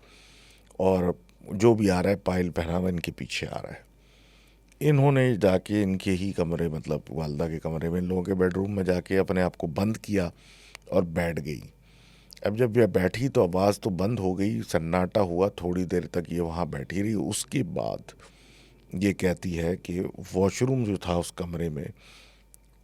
और जो भी आ रहा है पायल पहना हुआ इनके पीछे आ रहा है। इन्होंने जाके इनके ही कमरे, मतलब वालदा के कमरे में, इन लोगों के बेडरूम में जाके अपने आप को बंद किया और बैठ गई। अब जब यह बैठी तो आवाज़ तो बंद हो गई, सन्नाटा हुआ, थोड़ी देर तक ये वहाँ बैठी रही। उसके बाद ये कहती है कि वॉशरूम जो था उस कमरे में,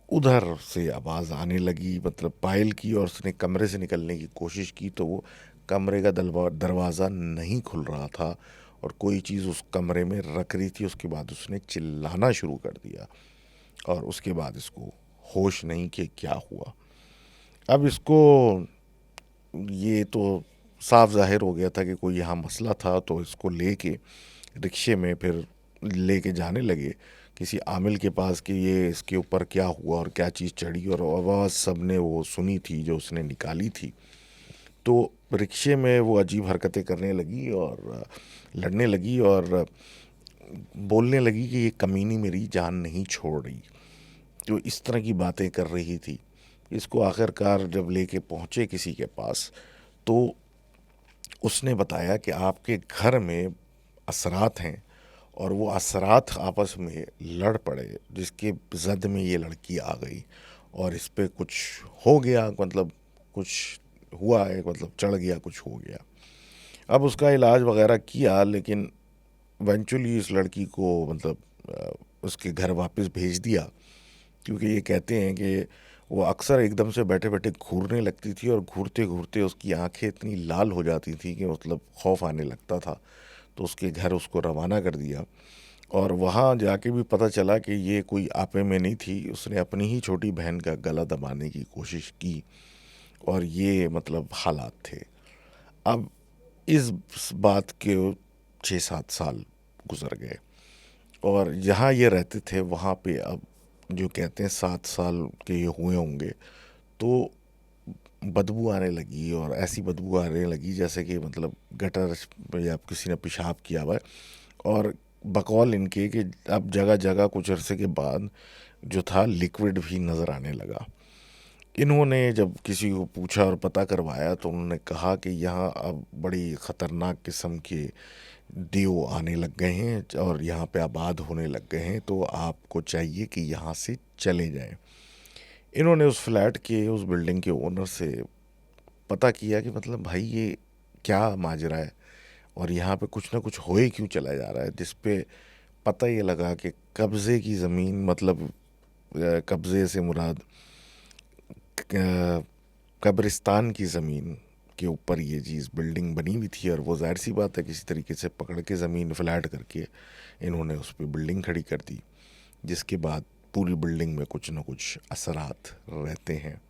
उधर से आवाज़ आने लगी, मतलब पायल की, और उसने कमरे से निकलने की कोशिश की तो वो कमरे का दरवाज़ा नहीं खुल रहा था और कोई चीज़ उस कमरे में रख रही थी। उसके बाद उसने चिल्लाना शुरू कर दिया और उसके बाद इसको होश नहीं कि क्या हुआ। अब इसको ये तो साफ जाहिर हो गया था कि कोई यहाँ मसला था, तो इसको लेके रिक्शे में फिर लेके जाने लगे किसी आमिल के पास कि ये इसके ऊपर क्या हुआ और क्या चीज़ चढ़ी, और आवाज़ सब ने वो सुनी थी जो उसने निकाली थी। तो रिक्शे में वो अजीब हरकतें करने लगी और लड़ने लगी और बोलने लगी कि ये कमीनी मेरी जान नहीं छोड़ रही, जो इस तरह की बातें कर रही थी। इसको आखिरकार जब लेके पहुँचे किसी के पास तो उसने बताया कि आपके घर में असरात हैं और वो असरात आपस में लड़ पड़े, जिसके जद में ये लड़की आ गई और इस पे कुछ हो गया, मतलब कुछ हुआ है, मतलब चढ़ गया, कुछ हो गया। अब उसका इलाज वगैरह किया, लेकिन इवेंचुअली इस लड़की को मतलब उसके घर वापस भेज दिया, क्योंकि ये कहते हैं कि वो अक्सर एकदम से बैठे बैठे घूरने लगती थी और घूरते घूरते उसकी आंखें इतनी लाल हो जाती थी कि मतलब खौफ आने लगता था। तो उसके घर उसको रवाना कर दिया और वहाँ जाके भी पता चला कि ये कोई आपे में नहीं थी, उसने अपनी ही छोटी बहन का गला दबाने की कोशिश की और ये मतलब हालात थे। अब इस बात के 6-7 साल गुजर गए और जहाँ ये रहते थे वहाँ पे अब जो कहते हैं 7 साल के ये हुए होंगे, तो बदबू आने लगी और ऐसी बदबू आने लगी जैसे कि मतलब गटर या किसी ने पेशाब किया हुआ है। और बकौल इनके कि अब जगह जगह कुछ अरसे के बाद जो था लिक्विड भी नज़र आने लगा। इन्होंने जब किसी को पूछा और पता करवाया तो उन्होंने कहा कि यहाँ अब बड़ी ख़तरनाक किस्म के देव आने लग गए हैं और यहाँ पे आबाद होने लग गए हैं, तो आपको चाहिए कि यहाँ से चले जाएं। इन्होंने उस फ्लैट के, उस बिल्डिंग के ओनर से पता किया कि मतलब भाई ये क्या माजरा है और यहाँ पे कुछ ना कुछ होए क्यों चला जा रहा है, जिस पे पता ये लगा कि कब्ज़े की ज़मीन, मतलब कब्ज़े से मुराद कब्रिस्तान की ज़मीन के ऊपर ये चीज़ बिल्डिंग बनी हुई थी और वो जाहिर सी बात है किसी तरीके से पकड़ के ज़मीन फ्लैट करके इन्होंने उस पर बिल्डिंग खड़ी कर दी, जिसके बाद पूरी बिल्डिंग में कुछ ना कुछ असरात रहते हैं।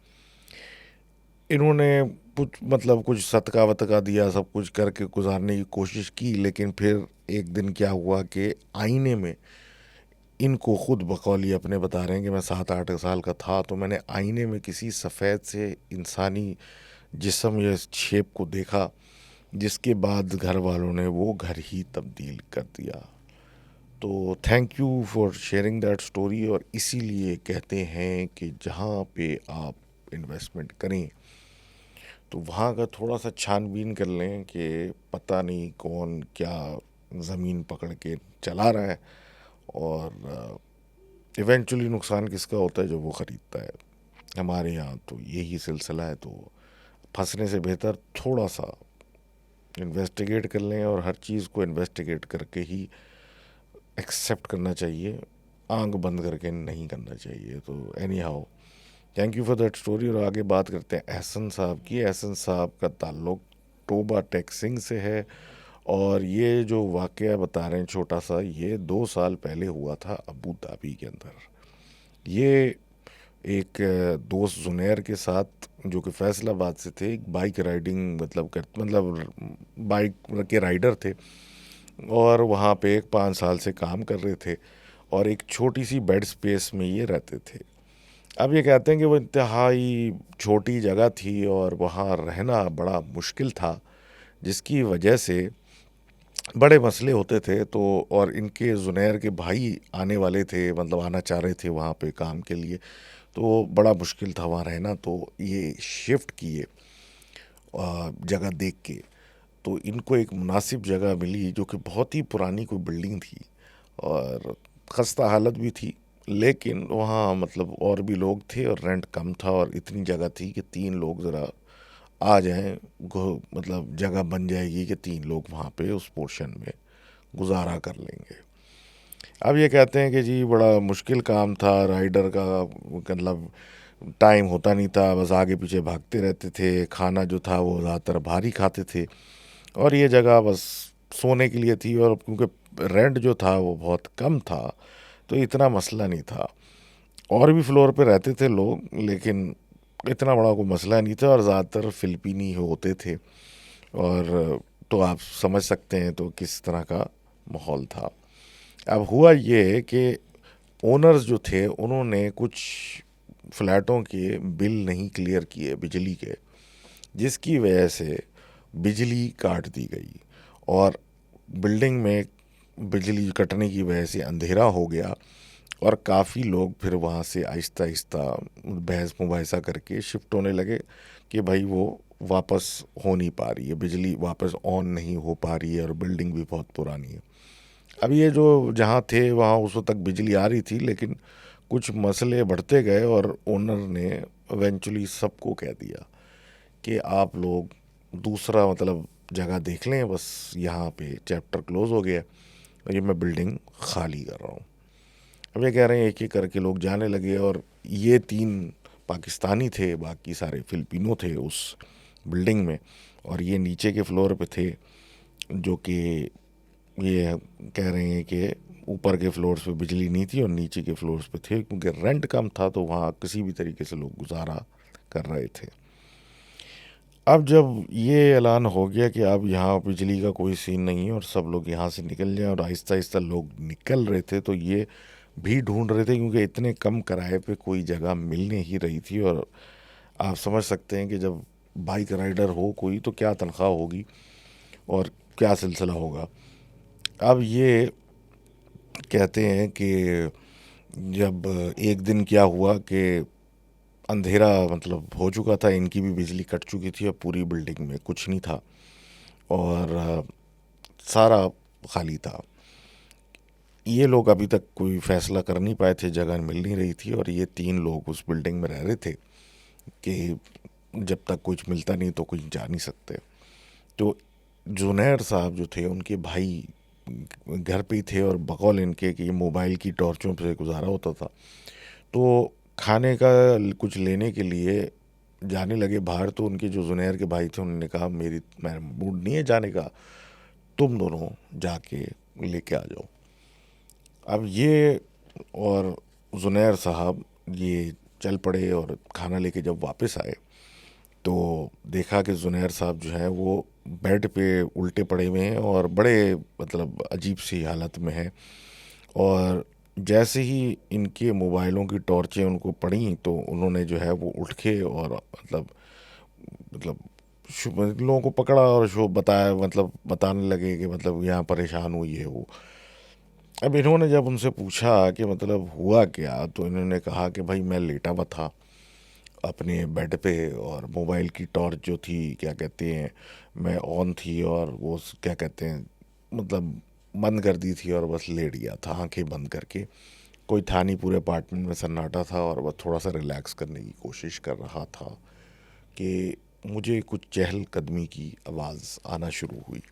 इन्होंने कुछ मतलब कुछ सदका वतका दिया, सब कुछ करके गुजारने की कोशिश की, लेकिन फिर एक दिन क्या हुआ कि आईने में, इनको खुद बकौली अपने बता रहे हैं कि मैं 7-8 साल का था तो मैंने आईने में किसी सफ़ेद से इंसानी जिस्म या शेप को देखा, जिसके बाद घर वालों ने वो घर ही तब्दील कर दिया। तो thank you for sharing that story. और इसीलिए कहते हैं कि जहाँ पे आप इन्वेस्टमेंट करें तो वहाँ का थोड़ा सा छानबीन कर लें कि पता नहीं कौन क्या ज़मीन पकड़ के चला रहा है और इवेंचुअली नुकसान किसका होता है, जो वो ख़रीदता है। हमारे यहाँ तो यही सिलसिला है, तो फंसने से बेहतर थोड़ा सा इन्वेस्टिगेट कर लें और हर चीज़ को इन्वेस्टिगेट करके ही एक्सेप्ट करना चाहिए, आंख बंद करके नहीं करना चाहिए। तो any how, thank you for that story. और आगे बात करते हैं एहसन साहब की। एहसन साहब का ताल्लुक़ टोबा टेक्सिंग से है। और ये जो वाक़या बता रहे हैं छोटा सा, ये 2 साल पहले हुआ था अबू धाबी के अंदर। ये एक दोस्त जुनैर के साथ, जो कि फैसलाबाद से थे, एक बाइक राइडिंग मतलब बाइक के राइडर थे, और वहाँ पे एक 5 साल से काम कर रहे थे, और एक छोटी सी बेड स्पेस में ये रहते थे। अब ये कहते हैं कि वो इंतहाई छोटी जगह थी और वहाँ रहना बड़ा मुश्किल था, जिसकी वजह से बड़े मसले होते थे। तो और इनके जुनैर के भाई आने वाले थे, मतलब आना चाह रहे थे वहाँ पे काम के लिए, तो बड़ा मुश्किल था वहाँ रहना। तो ये शिफ्ट किए जगह देख के। तो इनको एक मुनासिब जगह मिली, जो कि बहुत ही पुरानी कोई बिल्डिंग थी और खस्ता हालत भी थी, लेकिन वहाँ मतलब और भी लोग थे और रेंट कम था, और इतनी जगह थी कि 3 लोग ज़रा आ जाएं, मतलब जगह बन जाएगी कि 3 लोग वहाँ पे उस पोर्शन में गुजारा कर लेंगे। अब ये कहते हैं कि जी बड़ा मुश्किल काम था राइडर का, मतलब टाइम होता नहीं था, बस आगे पीछे भागते रहते थे। खाना जो था वो ज़्यादातर बाहर ही खाते थे, और ये जगह बस सोने के लिए थी, और क्योंकि रेंट जो था वो बहुत कम था, तो इतना मसला नहीं था। और भी फ्लोर पे रहते थे लोग, लेकिन इतना बड़ा कोई मसला नहीं था, और ज़्यादातर फ़िलिपीनी होते थे। और तो आप समझ सकते हैं तो किस तरह का माहौल था। अब हुआ ये कि ओनर्स जो थे उन्होंने कुछ फ्लैटों के बिल नहीं क्लियर किए बिजली के, जिसकी वजह से बिजली काट दी गई, और बिल्डिंग में बिजली कटने की वजह से अंधेरा हो गया, और काफ़ी लोग फिर वहाँ से आहिस्ता आहिस्ता बहस मुबाहिसा करके शिफ्ट होने लगे कि भाई वो वापस हो नहीं पा रही है, बिजली वापस ऑन नहीं हो पा रही है, और बिल्डिंग भी बहुत पुरानी है। अब ये जो जहाँ थे वहाँ उस वक्त तक बिजली आ रही थी, लेकिन कुछ मसले बढ़ते गए, और ओनर ने इवेंचुअली सबको कह दिया कि आप लोग दूसरा मतलब जगह देख लें, बस यहाँ पे चैप्टर क्लोज हो गया, और ये मैं बिल्डिंग खाली कर रहा हूँ। अब ये कह रहे हैं एक एक करके लोग जाने लगे, और ये 3 पाकिस्तानी थे, बाकी सारे फिलिपिनो थे उस बिल्डिंग में, और ये नीचे के फ्लोर पे थे, जो कि ये कह रहे हैं कि ऊपर के फ्लोर्स पे बिजली नहीं थी और नीचे के फ्लोर्स पे थे, क्योंकि रेंट कम था, तो वहाँ किसी भी तरीके से लोग गुजारा कर रहे थे। अब जब ये ऐलान हो गया कि अब यहाँ बिजली का कोई सीन नहीं है और सब लोग यहाँ से निकल जाएं, और आहिस्ता आहिस्ता लोग निकल रहे थे, तो ये भी ढूंढ रहे थे, क्योंकि इतने कम किराए पे कोई जगह मिल नहीं रही थी। और आप समझ सकते हैं कि जब बाइक राइडर हो कोई, तो क्या तनख्वाह होगी और क्या सिलसिला होगा। अब ये कहते हैं कि जब एक दिन क्या हुआ कि अंधेरा मतलब हो चुका था, इनकी भी बिजली कट चुकी थी, और पूरी बिल्डिंग में कुछ नहीं था, और सारा खाली था। ये लोग अभी तक कोई फैसला कर नहीं पाए थे, जगह मिल नहीं रही थी, और ये 3 लोग उस बिल्डिंग में रह रहे थे कि जब तक कुछ मिलता नहीं तो कुछ जा नहीं सकते। तो जुनैर साहब जो थे, उनके भाई घर पे ही थे, और बकौल इनके कि मोबाइल की टॉर्चों पे गुजारा होता था। तो खाने का कुछ लेने के लिए जाने लगे बाहर, तो उनके जो जुनैर के भाई थे उन्होंने कहा मेरा मूड नहीं है जाने का, तुम दोनों जाके लेके आ जाओ। अब ये और जुनैर साहब ये चल पड़े, और खाना लेके जब वापस आए तो देखा कि जुनैर साहब जो हैं वो बेड पे उल्टे पड़े हुए हैं, और बड़े मतलब अजीब सी हालत में हैं। और जैसे ही इनके मोबाइलों की टॉर्चें उनको पड़ी, तो उन्होंने जो है वो उठ के और मतलब लोगों को पकड़ा और शो बताया, मतलब बताने लगे कि मतलब यहाँ परेशान हुई है वो। अब इन्होंने जब उनसे पूछा कि मतलब हुआ क्या, तो इन्होंने कहा कि भाई मैं लेटा हुआ था अपने बेड पे, और मोबाइल की टॉर्च जो थी क्या कहते हैं मैं ऑन थी, और वो क्या कहते हैं मतलब बंद कर दी थी, और बस लेट गया था आंखें बंद करके। कोई था नहीं, पूरे अपार्टमेंट में सन्नाटा था, और बस थोड़ा सा रिलैक्स करने की कोशिश कर रहा था कि मुझे कुछ चहलकदमी की आवाज़ आना शुरू हुई।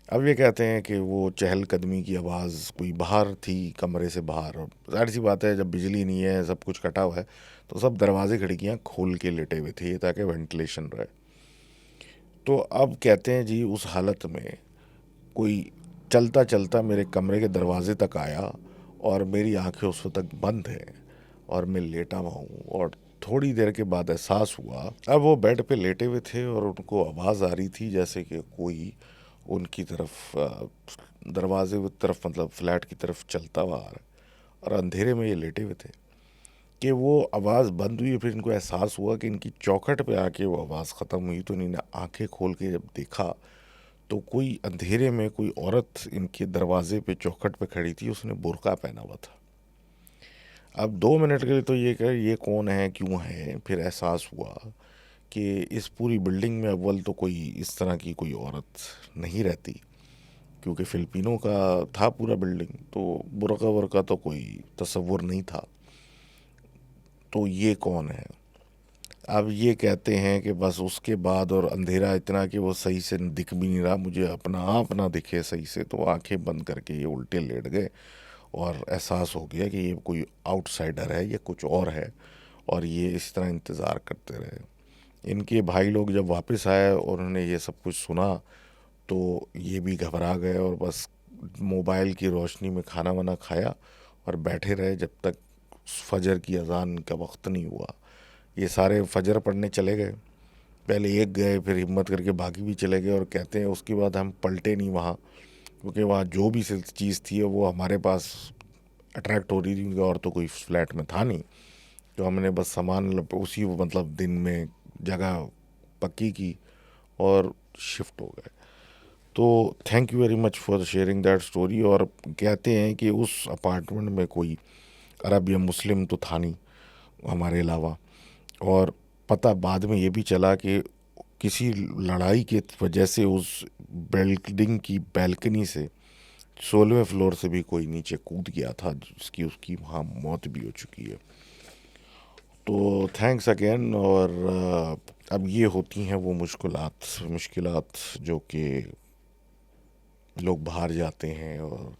अब ये कहते हैं कि वो चहलकदमी की आवाज़ कोई बाहर थी, कमरे से बाहर, और ज़ाहिर सी बात है जब बिजली नहीं है, सब कुछ कटा हुआ है, तो सब दरवाजे खिड़कियाँ खोल के लेटे हुए थे ताकि वेंटिलेशन रहे। तो अब कहते हैं जी उस हालत में कोई चलता चलता मेरे कमरे के दरवाजे तक आया और मेरी आंखें उस वक्त तक बंद हैं और मैं लेटा हुआ हूँ, और थोड़ी देर के बाद एहसास हुआ। अब वो बेड पे लेटे हुए थे और उनको आवाज़ आ रही थी जैसे कि कोई उनकी तरफ दरवाजे की तरफ, मतलब फ्लैट की तरफ चलता हुआ आ रहा है, और अंधेरे में ये लेटे हुए थे कि वो आवाज़ बंद हुई। फिर इनको एहसास हुआ कि इनकी चौखट पे आके वो आवाज़ ख़त्म हुई, तो इन्होंने आंखें खोल के जब देखा तो कोई अंधेरे में कोई औरत इनके दरवाजे पे चौखट पे खड़ी थी, उसने बुर्का पहना हुआ था। अब 2 मिनट के लिए तो ये कह ये कौन है, क्यों है, फिर एहसास हुआ कि इस पूरी बिल्डिंग में अव्वल तो कोई इस तरह की कोई औरत नहीं रहती, क्योंकि फिलिपिनों का था पूरा बिल्डिंग, तो बुर्का वुर्का तो कोई तसव्वुर नहीं था। तो ये कौन है? अब ये कहते हैं कि बस उसके बाद, और अंधेरा इतना कि वो सही से दिख भी नहीं रहा, मुझे अपना आप ना दिखे सही से, तो आंखें बंद करके ये उल्टे लेट गए और एहसास हो गया कि ये कोई आउटसाइडर है, ये कुछ और है, और ये इस तरह इंतज़ार करते रहे। इनके भाई लोग जब वापस आए और उन्होंने ये सब कुछ सुना तो ये भी घबरा गए और बस मोबाइल की रोशनी में खाना वाना खाया और बैठे रहे जब तक फजर की अजान का वक्त नहीं हुआ। ये सारे फजर पढ़ने चले गए, पहले एक गए, फिर हिम्मत करके बाकी भी चले गए, और कहते हैं उसके बाद हम पलटे नहीं वहाँ, क्योंकि वहाँ जो भी चीज़ थी वो हमारे पास अट्रैक्ट हो रही थी, क्योंकि और तो कोई फ्लैट में था नहीं। तो हमने बस सामान उसी मतलब दिन में जगह पक्की की और शिफ्ट हो गए। तो thank you very much for sharing that story. और कहते हैं कि उस अपार्टमेंट में कोई अरब या मुस्लिम तो था नहीं हमारे अलावा, और पता बाद में ये भी चला कि किसी लड़ाई की वजह से उस बिल्डिंग की बैल्कनी से 16वें फ्लोर से भी कोई नीचे कूद गया था, जिसकी उसकी वहाँ मौत भी हो चुकी है। तो थैंक्स अगेन। और अब ये होती हैं वो मुश्किलात जो कि लोग बाहर जाते हैं और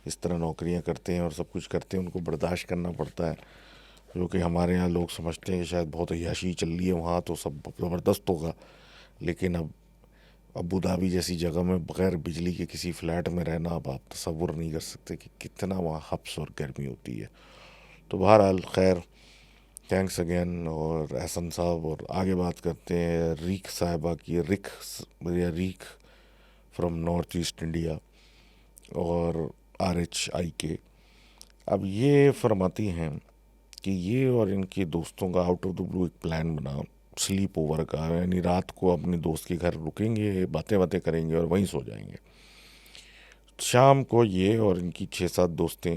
इस तरह नौकरियां करते हैं और सब कुछ करते हैं, उनको बर्दाश्त करना पड़ता है। जो कि हमारे यहाँ लोग समझते हैं कि शायद बहुत अय्याशी चल रही है वहाँ तो सब ज़बरदस्त होगा, लेकिन अब अबू धाबी जैसी जगह में बग़ैर बिजली के किसी फ्लैट में रहना, अब आप तसव्वुर नहीं कर सकते कि कितना वहाँ हब्स और गर्मी होती है। तो बहरहाल खैर, थैंक्स अगेन। और एहसन साहब, और आगे बात करते हैं रीख साहिबा की, रीख फ्रॉम नॉर्थ ईस्ट इंडिया, और RHIK। अब ये फरमाती हैं कि ये और इनके दोस्तों का आउट ऑफ द ब्लू एक प्लान बना स्लीप ओवर का, यानी रात को अपने दोस्त के घर रुकेंगे, बातें बातें करेंगे और वहीं सो जाएंगे। शाम को ये और इनकी 6-7 दोस्तें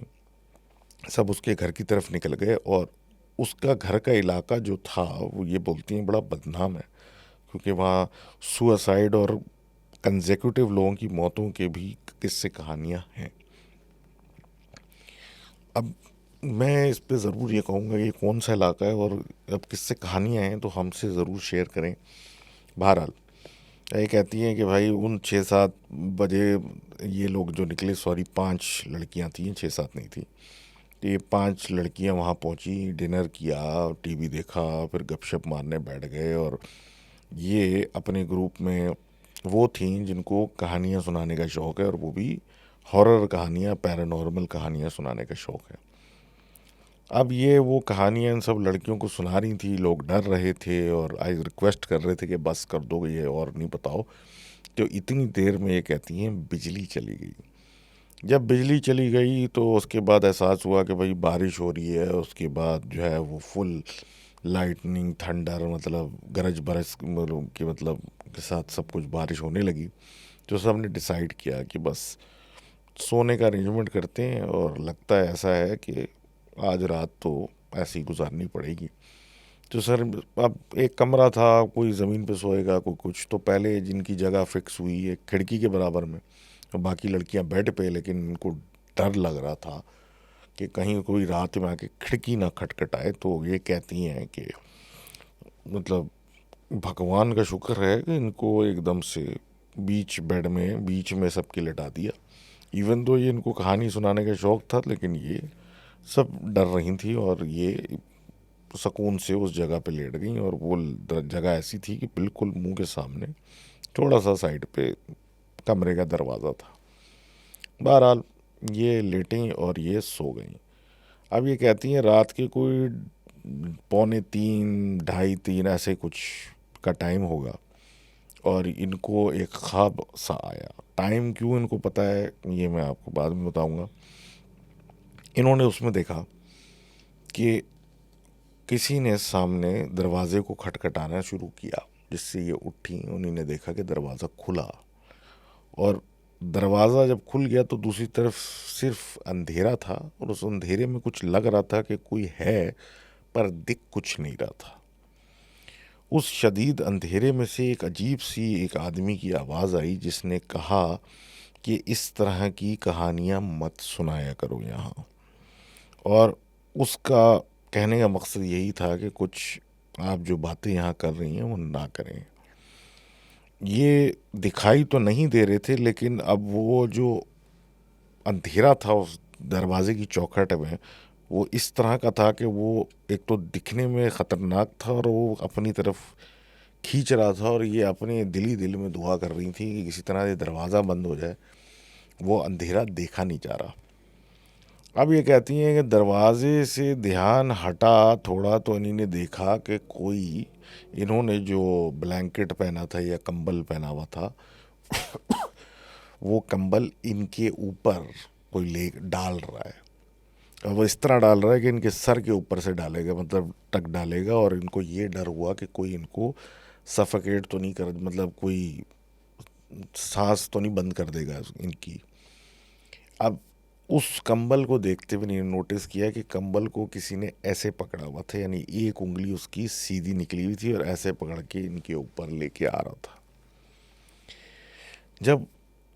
सब उसके घर की तरफ निकल गए, और उसका घर का इलाका जो था वो ये बोलती हैं बड़ा बदनाम है, क्योंकि वहाँ सुसाइड और कंसेक्यूटिव लोगों की मौतों के भी किस्से कहानियाँ हैं। अब मैं इस पे ज़रूर ये कहूँगा ये कौन सा इलाका है और अब किससे कहानियाँ हैं, तो हमसे ज़रूर शेयर करें। बहरहाल ये कहती हैं कि भाई उन 6-7 बजे ये लोग जो निकले, सॉरी 5 लड़कियां थी, 6-7 नहीं थी, तो ये 5 लड़कियां वहाँ पहुँची, डिनर किया, टीवी देखा, फिर गपशप मारने बैठ गए। और ये अपने ग्रुप में वो थीं जिनको कहानियाँ सुनाने का शौक़ है, और वो भी हॉरर कहानियाँ, पैरानॉर्मल कहानियाँ सुनाने का शौक़ है। अब ये वो कहानियाँ इन सब लड़कियों को सुना रही थी, लोग डर रहे थे और आई रिक्वेस्ट कर रहे थे कि बस कर दो ये और नहीं बताओ। तो इतनी देर में ये कहती हैं बिजली चली गई। जब बिजली चली गई तो उसके बाद एहसास हुआ कि भाई बारिश हो रही है, उसके बाद जो है वो फुल लाइटनिंग, थंडर, मतलब गरज बरस के मतलब के साथ सब कुछ बारिश होने लगी। तो सब ने डिसाइड किया कि बस सोने का अरेंजमेंट करते हैं, और लगता है ऐसा है कि आज रात तो ऐसे ही गुजारनी पड़ेगी। तो सर अब एक कमरा था, कोई ज़मीन पे सोएगा, कोई कुछ, तो पहले जिनकी जगह फिक्स हुई एक खिड़की के बराबर में, और बाकी लड़कियां बेड पे, लेकिन इनको डर लग रहा था कि कहीं कोई रात में आके खिड़की ना खटखटाए। तो ये कहती हैं कि मतलब भगवान का शुक्र है कि इनको एकदम से बीच में सबके लिटा दिया। इवन तो ये इनको कहानी सुनाने का शौक़ था, लेकिन ये सब डर रही थी और ये सुकून से उस जगह पे लेट गई। और वो जगह ऐसी थी कि बिल्कुल मुंह के सामने थोड़ा सा साइड पे कमरे का दरवाज़ा था। बहरहाल ये लेटी और ये सो गई। अब ये कहती हैं रात के कोई 2:45 2:30 ऐसे कुछ का टाइम होगा और इनको एक ख्वाब सा आया। टाइम क्यों इनको पता है ये मैं आपको बाद में बताऊंगा। इन्होंने उसमें देखा कि किसी ने सामने दरवाजे को खटखटाना शुरू किया, जिससे ये उठी। उन्हीं ने देखा कि दरवाज़ा खुला और दरवाज़ा जब खुल गया तो दूसरी तरफ सिर्फ अंधेरा था और उस अंधेरे में कुछ लग रहा था कि कोई है, पर दिख कुछ नहीं रहा था। उस शदीद अंधेरे में से एक अजीब सी एक आदमी की आवाज़ आई जिसने कहा कि इस तरह की कहानियाँ मत सुनाया करो यहाँ। और उसका कहने का मकसद यही था कि कुछ आप जो बातें यहाँ कर रही हैं वो ना करें। ये दिखाई तो नहीं दे रहे थे, लेकिन अब वो जो अंधेरा था उस दरवाजे की चौखट में, वो इस तरह का था कि वो एक तो दिखने में ख़तरनाक था और वो अपनी तरफ खींच रहा था और ये अपने दिल ही दिल में दुआ कर रही थी कि किसी तरह ये दरवाज़ा बंद हो जाए, वो अंधेरा देखा नहीं जा रहा। अब ये कहती हैं कि दरवाजे से ध्यान हटा थोड़ा तो इन्होंने देखा कि कोई, इन्होंने जो ब्लैंकेट पहना था या कंबल पहना हुआ था, वो कंबल इनके ऊपर कोई ले डाल रहा है। और वो इस तरह डाल रहा है कि इनके सर के ऊपर से डालेगा, मतलब टक डालेगा। और इनको ये डर हुआ कि कोई इनको सफोकेट तो नहीं कर, मतलब कोई सांस तो नहीं बंद कर देगा इनकी। अब उस कंबल को देखते हुए ने नोटिस किया कि कंबल को किसी ने ऐसे पकड़ा हुआ था, यानी एक उंगली उसकी सीधी निकली हुई थी और ऐसे पकड़ के इनके ऊपर लेके आ रहा था। जब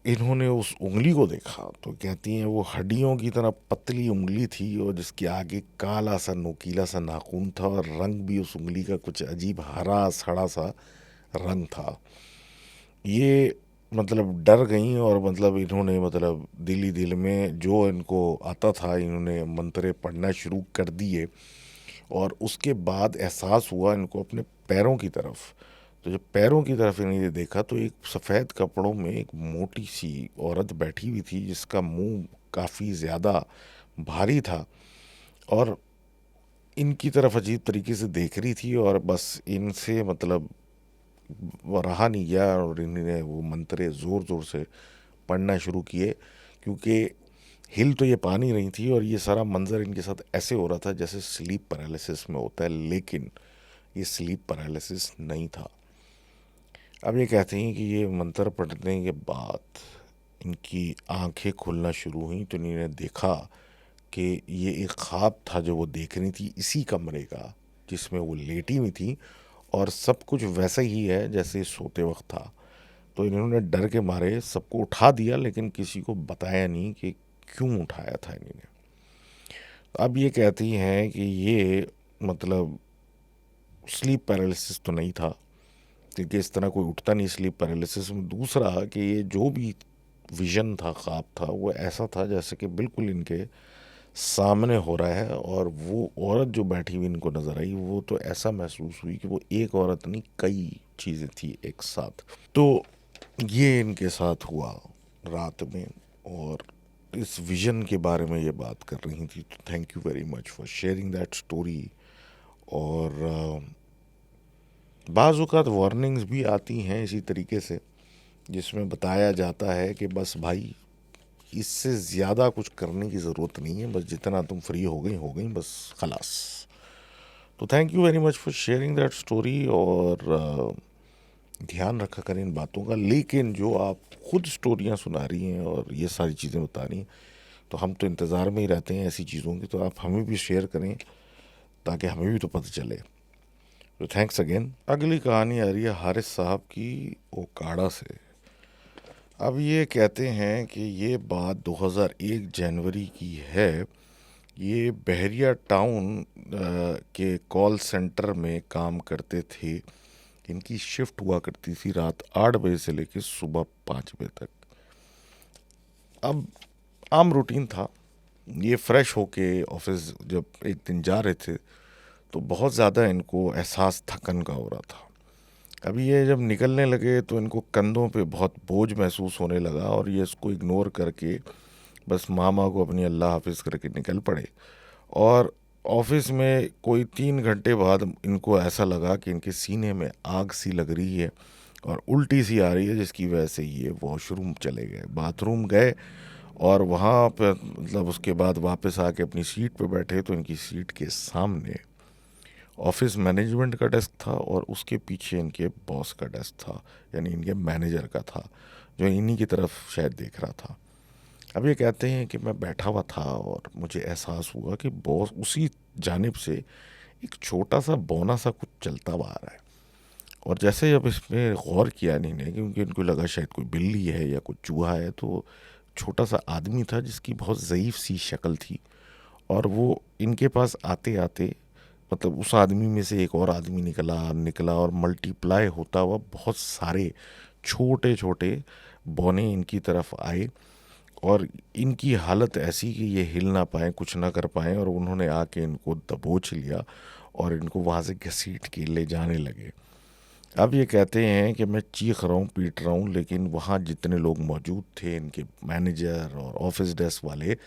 इन्होंने उस उंगली को देखा तो कहती हैं वो हड्डियों की तरह पतली उंगली थी और जिसके आगे काला सा नोकीला सा नाखून था और रंग भी उस उंगली का कुछ अजीब हरा सड़ा सा रंग था। ये मतलब डर गई और मतलब इन्होंने मतलब दिल ही दिल में जो इनको आता था इन्होंने मंत्रे पढ़ना शुरू कर दिए। और उसके बाद एहसास हुआ इनको अपने पैरों की तरफ। तो जब पैरों की तरफ इन्हें देखा तो एक सफ़ेद कपड़ों में एक मोटी सी औरत बैठी हुई थी जिसका मुंह काफ़ी ज़्यादा भारी था और इनकी तरफ अजीब तरीके से देख रही थी। और बस इनसे मतलब वो रहा नहीं गया और इन्होंने वो मंत्रे ज़ोर ज़ोर से पढ़ना शुरू किए, क्योंकि हिल तो ये पा नहीं रही थी और ये सारा मंज़र इनके साथ ऐसे हो रहा था जैसे स्लीप पैरालिसिस में होता है, लेकिन ये स्लीप पैरालिसिस नहीं था। अब ये कहते हैं कि ये मंत्र पढ़ने के बाद इनकी आंखें खुलना शुरू हुई तो इन्होंने देखा कि ये एक ख्वाब था जो वो देख रही थी इसी कमरे का जिसमें वो लेटी हुई थी और सब कुछ वैसा ही है जैसे सोते वक्त था। तो इन्होंने डर के मारे सबको उठा दिया, लेकिन किसी को बताया नहीं कि क्यों उठाया था इन्होंने। अब ये कहती हैं कि ये मतलब स्लीप पैरालिसिस तो नहीं था, क्योंकि इस तरह कोई उठता नहीं स्लीप पैरालिसिस में। दूसरा कि ये जो भी विजन था, ख्वाब था, वो ऐसा था जैसे कि बिल्कुल इनके सामने हो रहा है। और वो औरत जो बैठी हुई इनको नज़र आई वो तो ऐसा महसूस हुई कि वो एक औरत नहीं कई चीज़ें थी एक साथ। तो ये इनके साथ हुआ रात में और इस विजन के बारे में ये बात कर रही थी। तो thank you very much for sharing that story. और बाज़ औक़ात वार्निंग्स भी आती हैं इसी तरीके से, जिसमें बताया जाता है कि बस भाई इससे ज़्यादा कुछ करने की ज़रूरत नहीं है, बस जितना तुम फ्री हो गई बस खलास। तो thank you very much for sharing that story. और ध्यान रखा करें इन बातों का। लेकिन जो आप खुद स्टोरियाँ सुना रही हैं और ये सारी चीज़ें बता रही हैं, तो हम तो इंतज़ार में ही रहते हैं ऐसी चीज़ों की। तो आप हमें भी शेयर करें ताकि हमें भी तो पता चले। तो थैंक्स अगेन। अगली कहानी आ रही है हारिस साहब की ओकाड़ा से। अब ये कहते हैं कि ये बात 2001 जनवरी की है। ये बहरिया टाउन के कॉल सेंटर में काम करते थे। इनकी शिफ्ट हुआ करती थी रात 8 बजे से लेकर सुबह 5 बजे तक। अब आम रूटीन था। ये फ्रेश होके ऑफिस जब एक दिन जा रहे थे तो बहुत ज़्यादा इनको एहसास थकन का हो रहा था। अभी ये जब निकलने लगे तो इनको कंधों पे बहुत बोझ महसूस होने लगा और ये इसको इग्नोर करके बस मामा को अपनी अल्लाह हाफिज़ करके निकल पड़े। और ऑफिस में कोई 3 घंटे बाद इनको ऐसा लगा कि इनके सीने में आग सी लग रही है और उल्टी सी आ रही है, जिसकी वजह से ये वॉशरूम चले गए, बाथरूम गए। और वहाँ पर मतलब उसके बाद वापस आके अपनी सीट पे बैठे तो इनकी सीट के सामने ऑफिस मैनेजमेंट का डेस्क था और उसके पीछे इनके बॉस का डेस्क था, यानी इनके मैनेजर का था, जो इन्हीं की तरफ शायद देख रहा था। अब ये कहते हैं कि मैं बैठा हुआ था और मुझे एहसास हुआ कि बॉस उसी जानिब से एक छोटा सा बौना सा कुछ चलता हुआ आ रहा है। और जैसे जब इसमें गौर किया नहीं ने, क्योंकि इनको लगा शायद कोई बिल्ली है या कोई चूहा है, तो छोटा सा आदमी था जिसकी बहुत ज़यीफ़ सी शक्ल थी। और वो इनके पास आते आते मतलब उस आदमी में से एक और आदमी निकला निकला और मल्टीप्लाई होता हुआ बहुत सारे छोटे छोटे बौने इनकी तरफ आए। और इनकी हालत ऐसी कि ये हिल ना पाए, कुछ ना कर पाए, और उन्होंने आके इनको दबोच लिया और इनको वहाँ से घसीट के ले जाने लगे। अब ये कहते हैं कि मैं चीख रहा हूँ, पीट रहा हूँ, लेकिन वहाँ जितने लोग मौजूद थे, इनके मैनेजर और ऑफिस डेस्क वाले,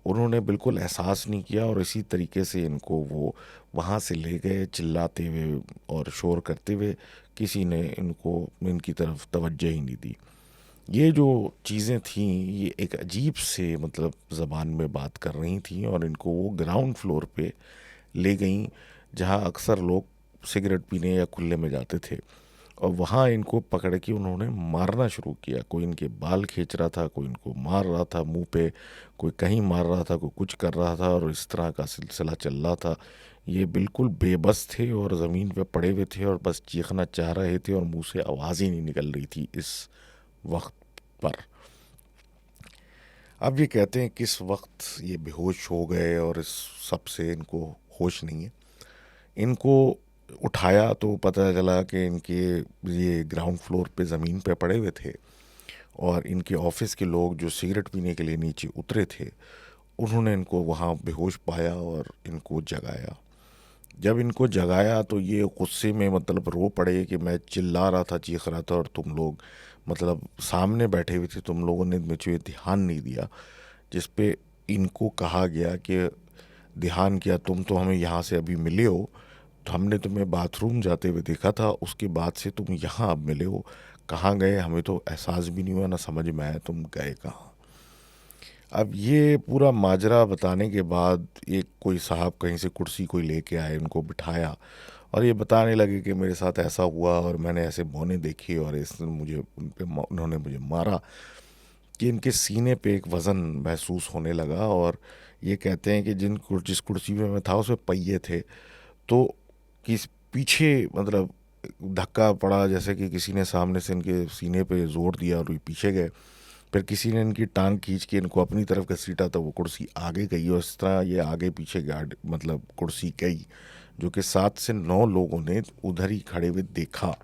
उन्होंने बिल्कुल एहसास नहीं किया और इसी तरीके से इनको वो वहाँ से ले गए चिल्लाते हुए और शोर करते हुए। किसी ने इनको इनकी तरफ तवज्जो ही नहीं दी। ये जो चीज़ें थीं ये एक अजीब से मतलब ज़बान में बात कर रही थीं और इनको वो ग्राउंड फ्लोर पे ले गईं, जहाँ अक्सर लोग सिगरेट पीने या खुले में जाते थे। और वहाँ इनको पकड़ के उन्होंने मारना शुरू किया। कोई इनके बाल खींच रहा था, कोई इनको मार रहा था मुंह पे, कोई कहीं मार रहा था, कोई कुछ कर रहा था, और इस तरह का सिलसिला चल रहा था। ये बिल्कुल बेबस थे और ज़मीन पे पड़े हुए थे और बस चीखना चाह रहे थे और मुंह से आवाज़ ही नहीं निकल रही थी इस वक्त पर। अब ये कहते हैं किस वक्त ये बेहोश हो गए और इस सब से इनको होश नहीं है। इनको उठाया तो पता चला कि इनके ये ग्राउंड फ्लोर पे ज़मीन पे पड़े हुए थे और इनके ऑफिस के लोग जो सिगरेट पीने के लिए नीचे उतरे थे, उन्होंने इनको वहाँ बेहोश पाया और इनको जगाया। जब इनको जगाया तो ये गुस्से में मतलब रो पड़े कि मैं चिल्ला रहा था, चीख रहा था, और तुम लोग मतलब सामने बैठे हुए थे, तुम लोगों ने मुझे ध्यान नहीं दिया। जिस पे इनको कहा गया कि ध्यान किया, तुम तो हमें यहाँ से अभी मिले हो, तो हमने तुम्हें बाथरूम जाते हुए देखा था, उसके बाद से तुम यहाँ अब मिले हो, कहाँ गए हमें तो एहसास भी नहीं हुआ, ना समझ में आया तुम गए कहाँ। अब ये पूरा माजरा बताने के बाद एक कोई साहब कहीं से कुर्सी कोई लेके आए, उनको बिठाया और ये बताने लगे कि मेरे साथ ऐसा हुआ और मैंने ऐसे बौने देखे और इसने मुझे उन्होंने मुझे मारा। कि इनके सीने पे एक वज़न महसूस होने लगा। और ये कहते हैं कि जिस कुर्सी में मैं था उसमें पहिए थे, तो किस पीछे मतलब धक्का पड़ा, जैसे कि किसी ने सामने से इनके सीने पे ज़ोर दिया और ये पीछे गए। फिर किसी ने इनकी टांग खींच के इनको अपनी तरफ घसीटा तो वो कुर्सी आगे गई और इस तरह ये आगे पीछे गार्ड मतलब कुर्सी गई, जो कि 7 से 9 लोगों ने उधर ही खड़े हुए देखा।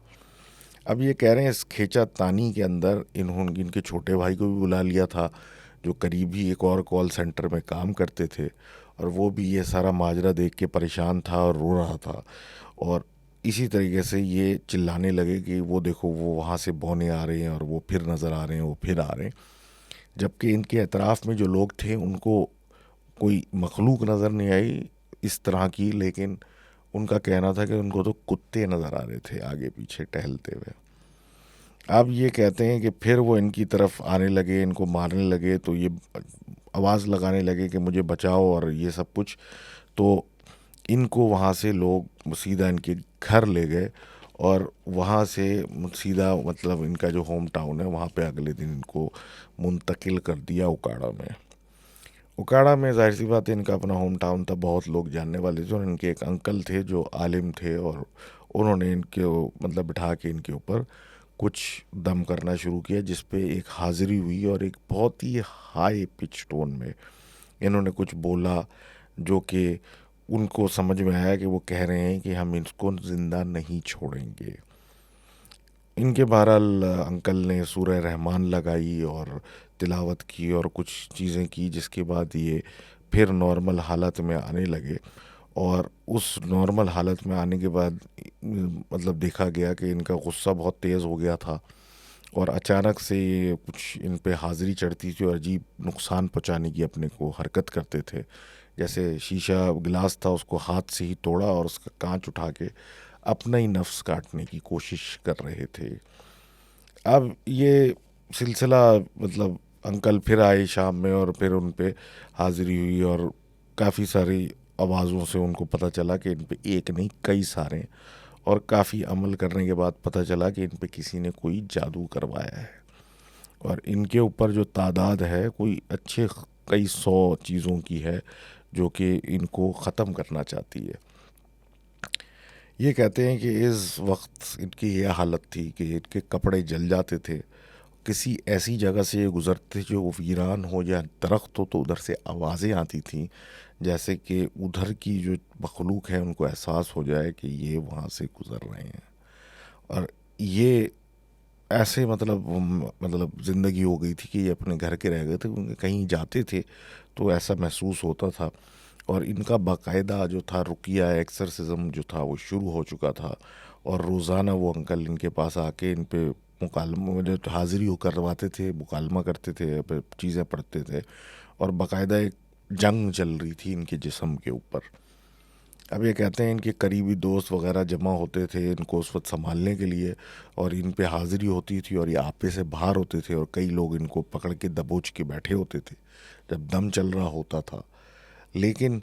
अब ये कह रहे हैं इस खींचातानी के अंदर इन्होंने इनके छोटे भाई को भी बुला लिया था, जो करीबी एक और कॉल सेंटर में काम करते थे, और वो भी ये सारा माजरा देख के परेशान था और रो रहा था। और इसी तरीके से ये चिल्लाने लगे कि वो देखो वो वहाँ से बौने आ रहे हैं और वो फिर नज़र आ रहे हैं, वो फिर आ रहे हैं। जबकि इनके अतराफ़ में जो लोग थे उनको कोई मखलूक नज़र नहीं आई इस तरह की, लेकिन उनका कहना था कि उनको तो कुत्ते नज़र आ रहे थे आगे पीछे टहलते हुए। अब ये कहते हैं कि फिर वो इनकी तरफ आने लगे, इनको मारने लगे, तो ये आवाज़ लगाने लगे कि मुझे बचाओ और ये सब कुछ। तो इनको वहाँ से लोग सीधा इनके घर ले गए और वहाँ से सीधा मतलब इनका जो होम टाउन है वहाँ पे अगले दिन इनको मुंतकिल कर दिया उकाड़ा में। उकाड़ा में ज़ाहिर सी बात है इनका अपना होम टाउन था, बहुत लोग जानने वाले थे, और इनके एक अंकल थे जो आलिम थे और उन्होंने इनके मतलब बिठा के इनके ऊपर कुछ दम करना शुरू किया, जिस पे एक हाज़िरी हुई और एक बहुत ही हाई पिच टोन में इन्होंने कुछ बोला, जो कि उनको समझ में आया कि वो कह रहे हैं कि हम इसको ज़िंदा नहीं छोड़ेंगे। इनके बहरहाल अंकल ने सूरह रहमान लगाई और तिलावत की और कुछ चीज़ें की, जिसके बाद ये फिर नॉर्मल हालत में आने लगे और उस नॉर्मल हालत में आने के बाद मतलब देखा गया कि इनका गुस्सा बहुत तेज़ हो गया था और अचानक से ये कुछ इन पे हाजिरी चढ़ती थी और अजीब नुकसान पहुंचाने की अपने को हरकत करते थे। जैसे शीशा गिलास था उसको हाथ से ही तोड़ा और उसका कांच उठा के अपना ही नफ्स काटने की कोशिश कर रहे थे। अब ये सिलसिला मतलब अंकल फिर आए शाम में और फिर उन पे हाजिरी हुई और काफ़ी सारी आवाज़ों से उनको पता चला कि इन पे एक नहीं कई सारे, और काफ़ी अमल करने के बाद पता चला कि इन पे किसी ने कोई जादू करवाया है और इनके ऊपर जो तादाद है कोई अच्छे कई सौ चीज़ों की है जो कि इनको ख़त्म करना चाहती है। ये कहते हैं कि इस वक्त इनकी यह हालत थी कि इनके कपड़े जल जाते थे। किसी ऐसी जगह से ये गुज़रते जो वीरान हो या दरख्त हो तो उधर से आवाज़ें आती थीं, जैसे कि उधर की जो मखलूक है उनको एहसास हो जाए कि ये वहाँ से गुज़र रहे हैं। और ये ऐसे मतलब ज़िंदगी हो गई थी कि ये अपने घर के रह गए थे, क्योंकि कहीं जाते थे तो ऐसा महसूस होता था। और इनका बाकायदा जो था रुकिया एक्सरसिज्म जो था वो शुरू हो चुका था और रोज़ाना वो अंकल इनके पास आके इन पे मुकालमा जो हाज़िरी हो करवाते थे, मुकालमा करते थे, फिर चीज़ें पढ़ते थे और बाकायदा एक जंग चल रही थी इनके जिस्म के ऊपर। अब ये कहते हैं इनके करीबी दोस्त वगैरह जमा होते थे इनको उस वक्त संभालने के लिए और इन पे हाज़िरी होती थी और ये आपे से बाहर होते थे और कई लोग इनको पकड़ के दबोच के बैठे होते थे जब दम चल रहा होता था। लेकिन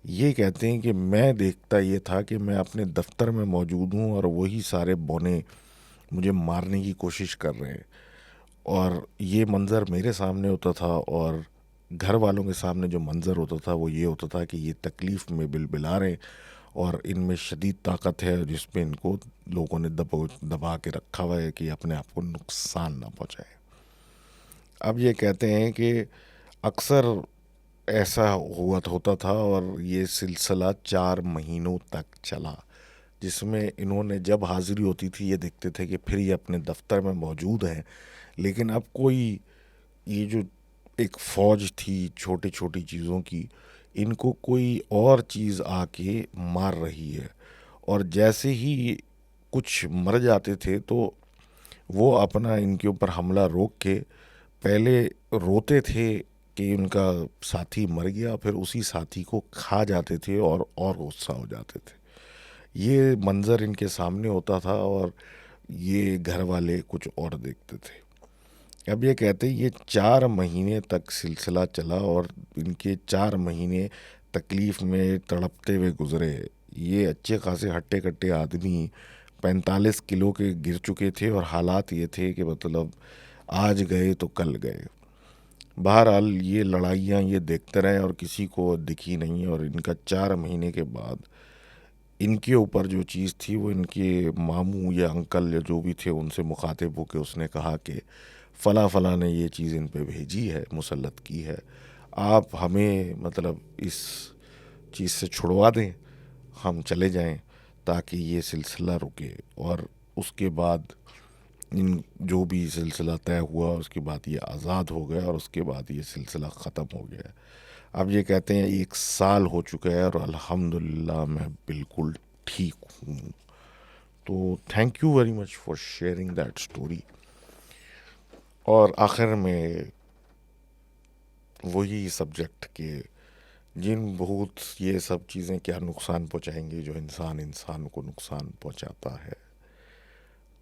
ये कहते हैं कि मैं देखता ये था कि मैं अपने दफ्तर में मौजूद हूँ और वही सारे बौने मुझे मारने की कोशिश कर रहे हैं और ये मंज़र मेरे सामने होता था और घर वालों के सामने जो मंज़र होता था वो ये होता था कि ये तकलीफ़ में बिलबिला रहे और इनमें शदीद ताकत है जिस पे इनको लोगों ने दबा के रखा हुआ है कि अपने आप को नुकसान ना पहुँचाए। अब ये कहते हैं कि अक्सर ऐसा हुआ होता था और ये सिलसिला 4 महीनों तक चला, जिसमें इन्होंने जब हाज़िरी होती थी ये देखते थे कि फिर ये अपने दफ्तर में मौजूद हैं, लेकिन अब कोई ये जो एक फ़ौज थी छोटी छोटी चीज़ों की, इनको कोई और चीज़ आके मार रही है। और जैसे ही कुछ मर जाते थे तो वो अपना इनके ऊपर हमला रोक के पहले रोते थे कि उनका साथी मर गया, फिर उसी साथी को खा जाते थे और गुस्सा हो जाते थे। ये मंज़र इनके सामने होता था और ये घर वाले कुछ और देखते थे। अब ये कहते हैं ये 4 महीने तक सिलसिला चला और इनके 4 महीने तकलीफ़ में तड़पते हुए गुजरे। ये अच्छे खासे हट्टे कट्टे आदमी 45 किलो के गिर चुके थे और हालात ये थे कि मतलब आज गए तो कल गए। बहरहाल ये लड़ाइयाँ ये देखते रहे और किसी को दिखी नहीं और इनका 4 महीने के बाद इनके ऊपर जो चीज़ थी वो इनके मामू या अंकल या जो भी थे उनसे मुखातिब होकर उसने कहा कि फ़ला फ़ला ने ये चीज़ इन पे भेजी है, मुसल्लत की है, आप हमें मतलब इस चीज़ से छुड़वा दें, हम चले जाएं ताकि ये सिलसिला रुके। और उसके बाद इन जो भी सिलसिला तय हुआ उसके बाद ये आज़ाद हो गया और उसके बाद ये सिलसिला ख़त्म हो गया। अब ये कहते हैं 1 साल हो चुका है और अल्हम्दुलिल्लाह मैं बिल्कुल ठीक हूँ। तो thank you very much for sharing that story. और आखिर में वही सब्जेक्ट के जिन भूत ये सब चीज़ें क्या नुकसान पहुँचाएंगी जो इंसान इंसान को नुकसान पहुँचाता है।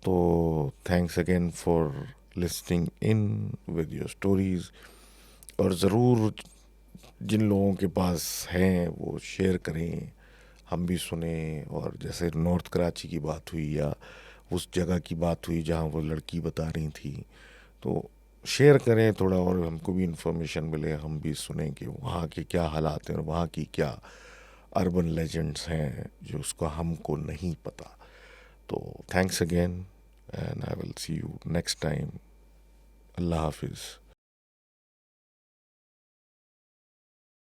तो thanks again for listening in with your stories. और ज़रूर जिन लोगों के पास हैं वो शेयर करें, हम भी सुने। और जैसे नॉर्थ कराची की बात हुई या उस जगह की बात हुई जहाँ वो लड़की बता रही थी, तो शेयर करें थोड़ा और हमको भी इंफॉर्मेशन मिले, हम भी सुने कि वहाँ के क्या हालात हैं और वहाँ की क्या अर्बन लेजेंड्स हैं जो उसका हमको नहीं पता। तो thanks again and I will see you next time. अल्लाह हाफिज़।